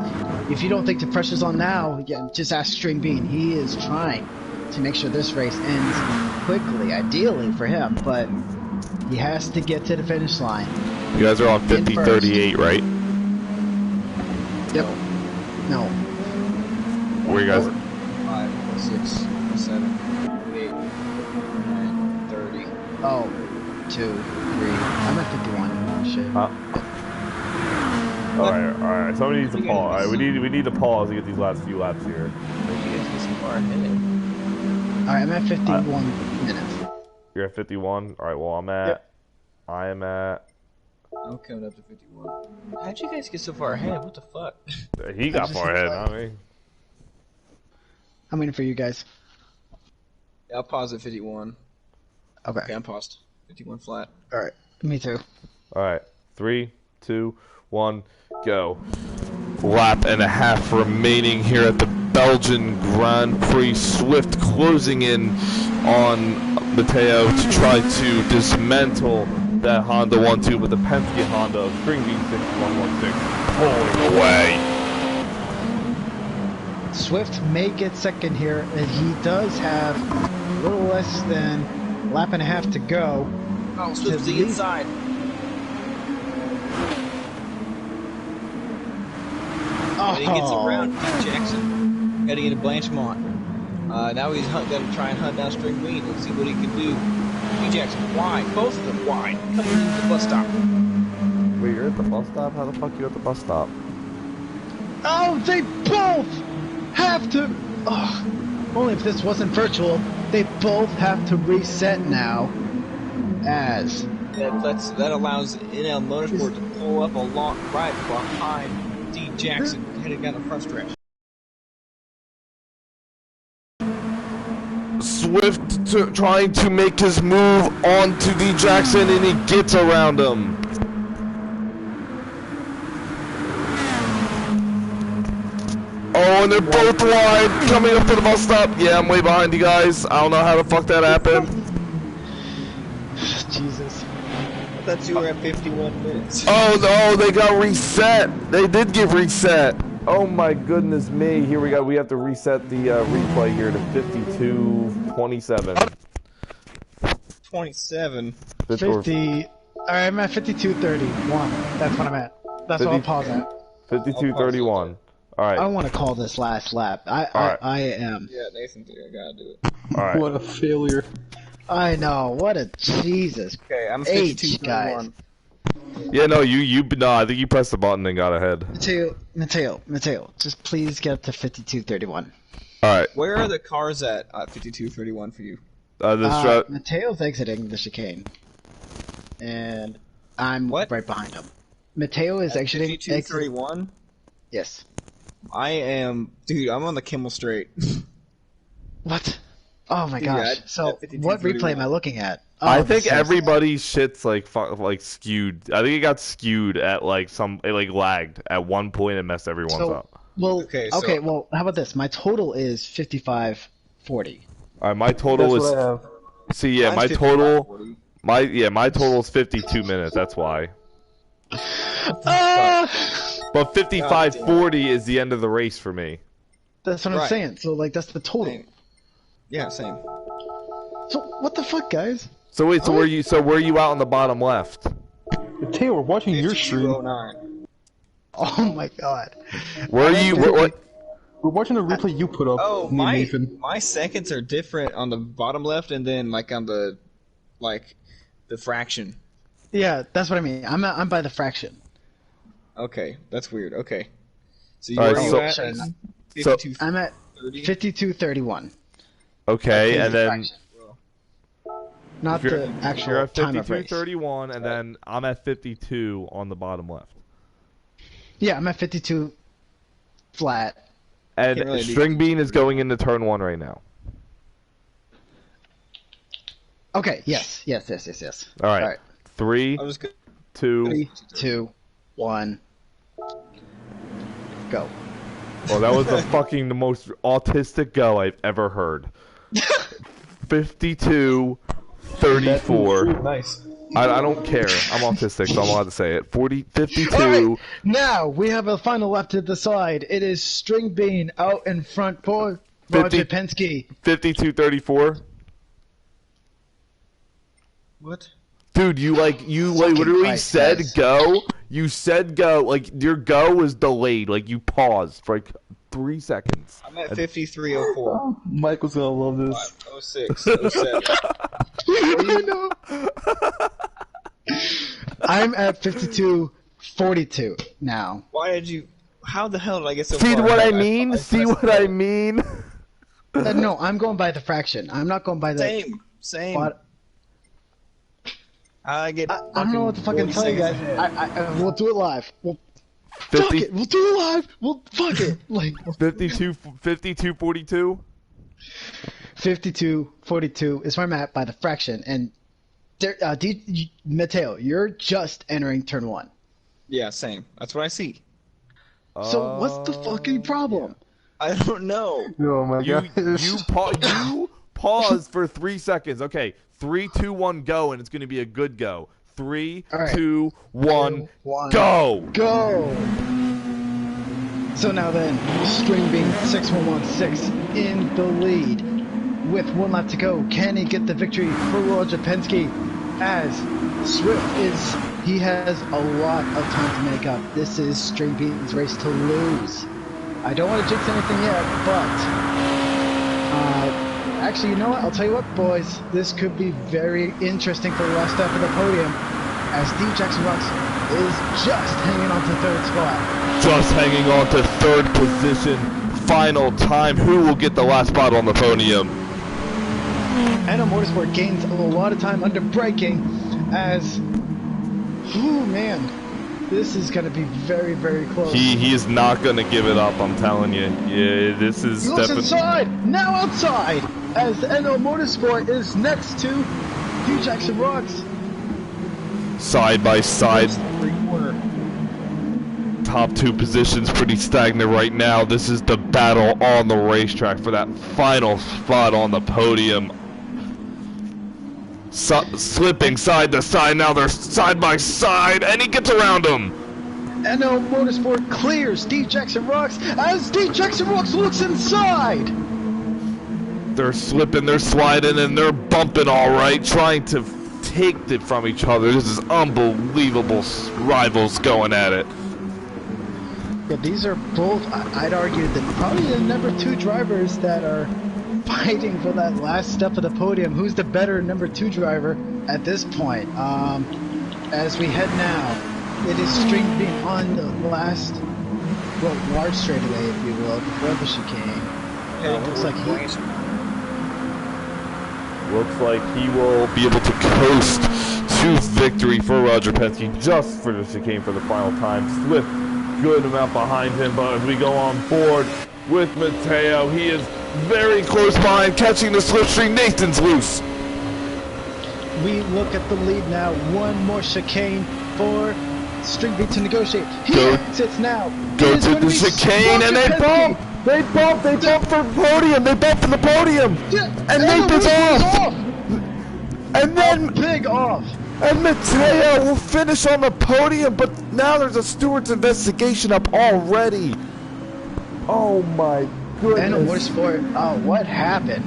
If you don't think the pressure's on now, just ask String Bean. He is trying to make sure this race ends quickly, ideally for him, but he has to get to the finish line. You guys are on 50-38, right? Yep. No. Where you guys? 5, 6, 7, 8, 9, 30. Oh, 2, 3. I'm at 51. Oh, shit. Alright. Somebody needs to pause. Alright, we need to pause to get these last few laps here. Alright, I'm at 51 minutes. You're at 51? Alright, well I am at... I'm coming up to 51. How'd you guys get so far ahead? What the fuck? He got far ahead, not me. I'm waiting for you guys. Yeah, I'll pause at 51. Okay, I'm paused. 51 flat. Alright, me too. Alright, 3, 2, 1, go. Lap and a half remaining here at the Belgian Grand Prix. Swift closing in on Mateo to try to dismantle that Honda 1-2, but the Penske Honda of String Bean 6116 pulling away. Swift may get 2nd here, and he does have a little less than a lap and a half to go. Oh, Swift's the inside. Oh. And he gets around Pete Jackson, heading into Blanchemont. Now he's going to try and hunt down String Bean and see what he can do. Pete Jackson, wide. Both of them wide. Coming into the bus stop. Wait, you're at the bus stop? How the fuck are you at the bus stop? Oh, they both have to... Oh, only if this wasn't virtual. They both have to reset now. As that allows NL Motorsport to pull up a long right behind D Jackson heading down the front stretch. Swift trying to make his move onto D Jackson, and he gets around him. Oh, and they're both wide, coming up to the bus stop. Yeah, I'm way behind you guys. I don't know how the fuck that happened. Jesus. I thought you were at 51 minutes. Oh no, they got reset. They did get reset. Oh my goodness me. Here we go. We have to reset the replay here to 52:27. 27. 50. Alright, I'm at 52:31. That's what I'm at. That's what I'll pause at. 52:31. Alright. I want to call this last lap. I am. Yeah, Nathan, I gotta do it. Alright. What a failure. I know. What a Jesus. Okay, I'm H, 52 guys. Yeah, no, no, I think you pressed the button and got ahead. Mateo, just please get up to 52:31. Alright. Where are the cars at 52:31 for you? Mateo's exiting the chicane. And I'm right behind him. Mateo is exiting. 52:31? Yes. I am... Dude, I'm on the Kimmel Straight. What? Oh my gosh. So, at what replay am I looking at? Oh, I think everybody's shit's like skewed. I think it got skewed at it lagged at one point and messed everyone's up. Well, okay, well, how about this? My total is 55:40. Alright, my total is... See, yeah, my total is 52 minutes, that's why. But 55:40 is the end of the race for me. That's what I'm saying. So, that's the total. Same. Yeah, same. So, what the fuck, guys? So wait, where are you out on the bottom left? Taylor, we're watching your stream. Oh my god. Where are you? What? We're watching a replay you put up. Oh, my seconds are different on the bottom left, and then on the fraction. Yeah, that's what I mean. I'm by the fraction. Okay, that's weird. Okay. So I'm at 52:31. Okay, and then not the actual you're at time of race. 52:31, and then I'm at 52 on the bottom left. Yeah, I'm at 52 flat. And String Bean is going into turn 1 right now. Okay. Yes. All right. 3, 2, 2, 1. Go. Well, that was the most autistic go I've ever heard. 52:34. Nice. I don't care. I'm autistic, so I'm allowed to say it. 52. Right. Now we have a final lap to decide. It is String Bean out in front for Roger Penske. 52:34. What? Dude, you literally said go. You said go. Your go was delayed. You paused for 3 seconds. I'm at 53:04. Michael's gonna love this. 06, 07. You know. I'm at 52:42 now. Why did you? How the hell did I get so See far? what I mean? See what I mean? No, I'm going by the fraction. I'm not going by the same. But I don't know what to fucking tell you guys. We'll do it live. Fuck it. We'll do it live. Fuck it. 52:42. 52:42 is where I'm at by the fraction, and Mateo, you're just entering turn 1. Yeah, same. That's what I see. So what's the fucking problem? I don't know. Oh my god. You pause for 3 seconds. Okay, 3, 2, 1, go, and it's going to be a good go. 3, 2, 1, go! Go! So now then, String Bean 6116 in the lead. With 1 lap to go, can he get the victory for Roger Penske? As Swift he has a lot of time to make up. This is String Bean's race to lose. I don't want to jinx anything yet, but actually, you know what? I'll tell you what, boys. This could be very interesting for the last step of the podium, as D Jackson Rocks is just hanging on to 3rd spot. Just hanging on to 3rd position. Final time. Who will get the last spot on the podium? NL Motorsport gains a lot of time under braking as, oh man, this is going to be very, very close. He is not going to give it up, I'm telling you. Yeah, this is He looks definitely... inside, now outside, as NL Motorsport is next to D Jackson Rocks. Side by side. Top two positions pretty stagnant right now. This is the battle on the racetrack for that final spot on the podium. Slipping side to side, now they're side by side, and he gets around him. NL Motorsport clears D Jackson Rocks as D Jackson Rocks looks inside. They're slipping, they're sliding, and they're bumping all right, trying to take it from each other. This is unbelievable rivals going at it. Yeah, these are both, I'd argue, that probably the number 2 drivers that are fighting for that last step of the podium. Who's the better number 2 driver at this point? As we head now, it is String being on the last, well, large straightaway, if you will, before the chicane. Looks like he will be able to coast to victory for Roger Penske just for the chicane for the final time. Swift, good amount behind him, but as we go on board with Mateo, he is very close behind, catching the slipstream. Nathan's loose. We look at the lead now. One more chicane for Stringbeat to negotiate. He exits now. Go to the chicane, and they bump. They bump for the podium. They bump for the podium. And Nathan's off. And then big off. And Mateo will finish on the podium, but now there's a steward's investigation up already. Oh my goodness. And Motorsport, what happened?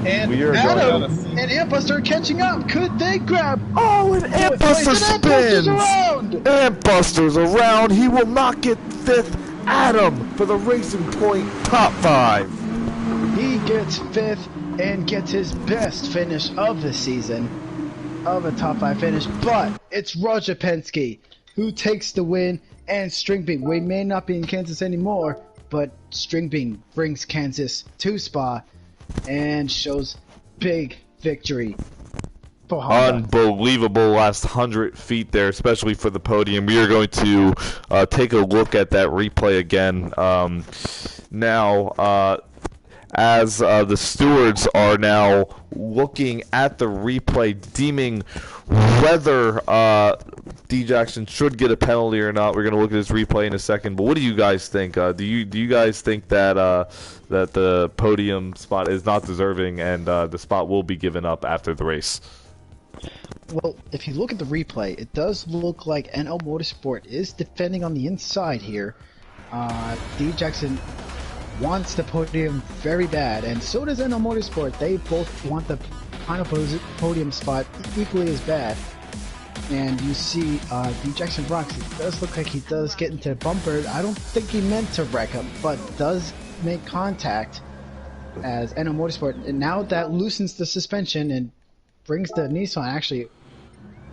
And we are Adam and Antbuster catching up. Could they grab? Oh, and Antbuster spins. Antbuster's around. He will not get 5th. Adam for the Racing Point top 5. He gets 5th and gets his best finish of the season, of a top 5 finish. But it's Roger Penske who takes the win, and Stringbean. We may not be in Kansas anymore, but Stringbean brings Kansas to Spa and shows big victory for Honda. Unbelievable last 100 feet there, especially for the podium. We are going to take a look at that replay again. Now, as the stewards are now looking at the replay, deeming whether D Jackson should get a penalty or not. We're going to look at this replay in a second. But what do you guys think? Do you guys think that that the podium spot is not deserving and the spot will be given up after the race? Well, if you look at the replay, it does look like NL Motorsport is defending on the inside here. D Jackson wants the podium very bad, and so does NL Motorsport. They both want the final podium spot equally as bad. And you see D Jackson Rocks, it does look like he does get into the bumper. I don't think he meant to wreck him, but does make contact as NL Motorsport. And now that loosens the suspension and brings the Nissan actually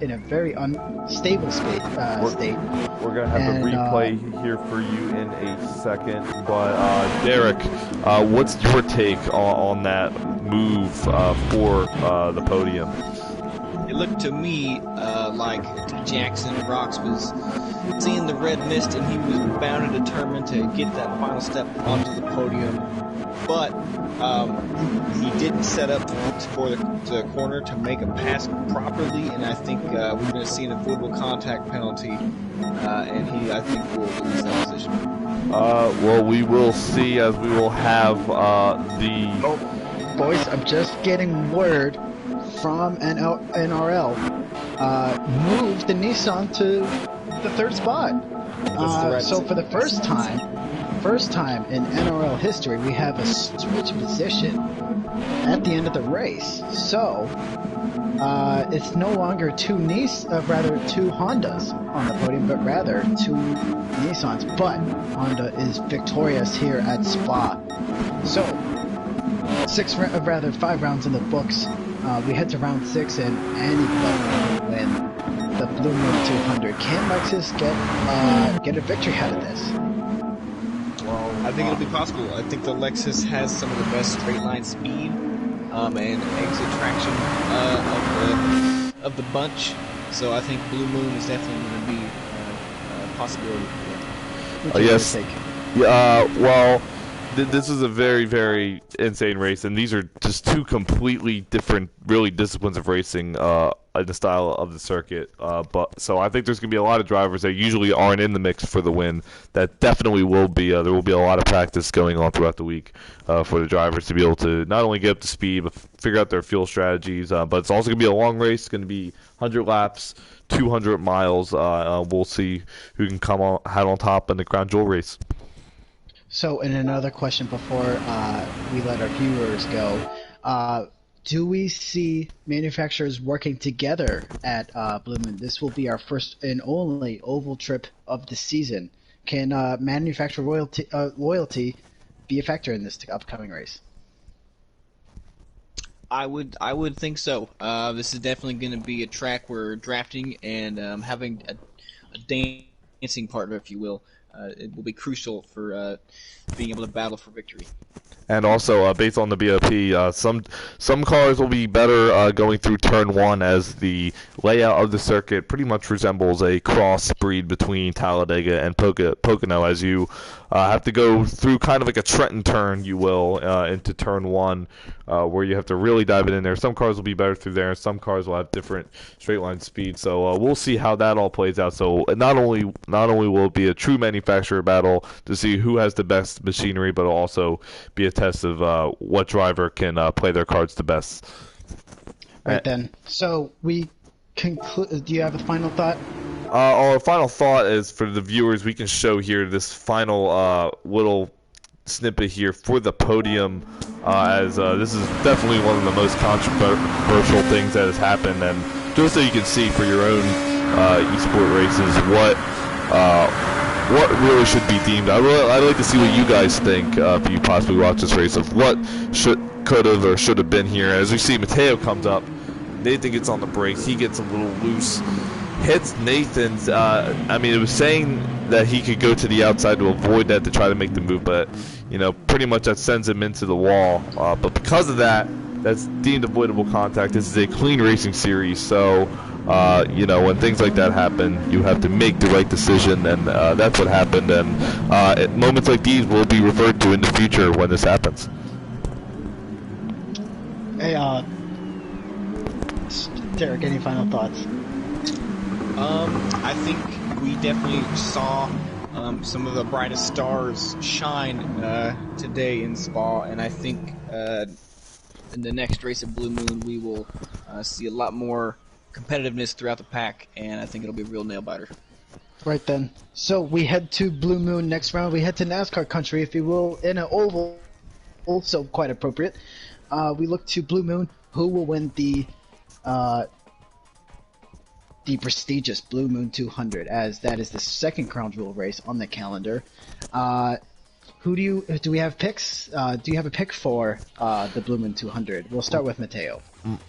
in a very unstable state. We're going to have the replay here for you in a second. But Derek, what's your take on that move for the podium? It looked to me like Jackson Rocks was seeing the red mist, and he was bound and determined to get that final step onto the podium. But he didn't set up for the corner to make a pass properly, and I think we're going to see an avoidable contact penalty, and he, I think, will lose that position. Well, we will see, as we will have the... Oh, boys, I'm just getting word from NRL. Moved the Nissan to the 3rd spot. So for the first time in NRL history, we have a switch position at the end of the race. So it's no longer two Hondas on the podium, but rather 2 Nissans. But Honda is victorious here at Spa. So 5 rounds in the books. We head to round 6, and anybody can win the Blue Moon 200. Can Lexus get a victory out of this? I think it'll be possible. I think the Lexus has some of the best straight line speed and exit traction of the bunch. So I think Blue Moon is definitely going to be a possibility. Yes. Yeah. Well, this is a very, very insane race, and these are just two completely different, really disciplines of racing in the style of the circuit. But so I think there's going to be a lot of drivers that usually aren't in the mix for the win. That definitely will be. There will be a lot of practice going on throughout the week for the drivers to be able to not only get up to speed but figure out their fuel strategies. But it's also going to be a long race. It's going to be 100 laps, 200 miles. We'll see who can come out on top in the crown jewel race. So, and another question before we let our viewers go. Do we see manufacturers working together at Blue Moon? This will be our first and only oval trip of the season. Can manufacturer loyalty be a factor in this upcoming race? I would think so. This is definitely going to be a track where drafting and having a dancing partner, if you will, it will be crucial for being able to battle for victory. And also, based on the BOP, some cars will be better going through turn 1, as the layout of the circuit pretty much resembles a crossbreed between Talladega and Pocono, as you have to go through kind of like a Trenton turn, you will, into turn 1, where you have to really dive it in there. Some cars will be better through there, and some cars will have different straight line speeds. So we'll see how that all plays out. So not only will it be a true manufacturer battle to see who has the best machinery, but it'll also be a test of what driver can play their cards the best. Right then. So we conclude. Do you have a final thought? Our final thought is for the viewers. We can show here this final little snippet here for the podium, as this is definitely one of the most controversial things that has happened, and just so you can see for your own esport races what really should be deemed. I'd like to see what you guys think if you possibly watch this race, of what could have or should have been here. As we see, Mateo comes up, Nathan gets on the brakes, he gets a little loose, hits Nathan's. I mean, it was saying that he could go to the outside to avoid that, to try to make the move, but pretty much that sends him into the wall. But because of that, that's deemed avoidable contact. This is a clean racing series, so when things like that happen, you have to make the right decision, and that's what happened. And moments like these will be referred to in the future when this happens. Hey, Derek, any final thoughts? I think we definitely saw some of the brightest stars shine today in Spa, and I think in the next race at Blue Moon we will see a lot more competitiveness throughout the pack, and I think it'll be a real nail-biter. Right then. So we head to Blue Moon next round. We head to NASCAR country, if you will, in an oval, also quite appropriate. We look to Blue Moon, who will win the prestigious Blue Moon 200, as that is the second crown jewel race on the calendar. Do we have picks? Do you have a pick for the Blue Moon 200? We'll start with Mateo.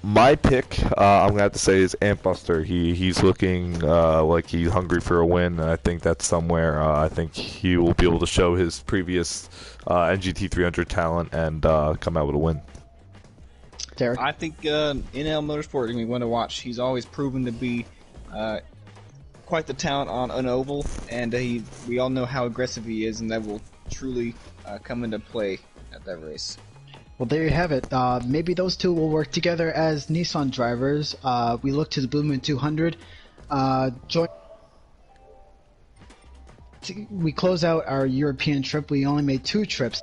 My pick, I'm gonna have to say, is Antbuster. He's looking like he's hungry for a win, and I think that's somewhere. I think he will be able to show his previous NGT500 talent and come out with a win. Derek? I think NL Motorsport is going to be one to watch. He's always proven to be quite the talent on an oval, and we all know how aggressive he is, and that will truly come into play at that race. Well, there you have it. Maybe those two will work together as Nissan drivers. We look to the Blue Moon 200. We close out our European trip. We only made 2 trips.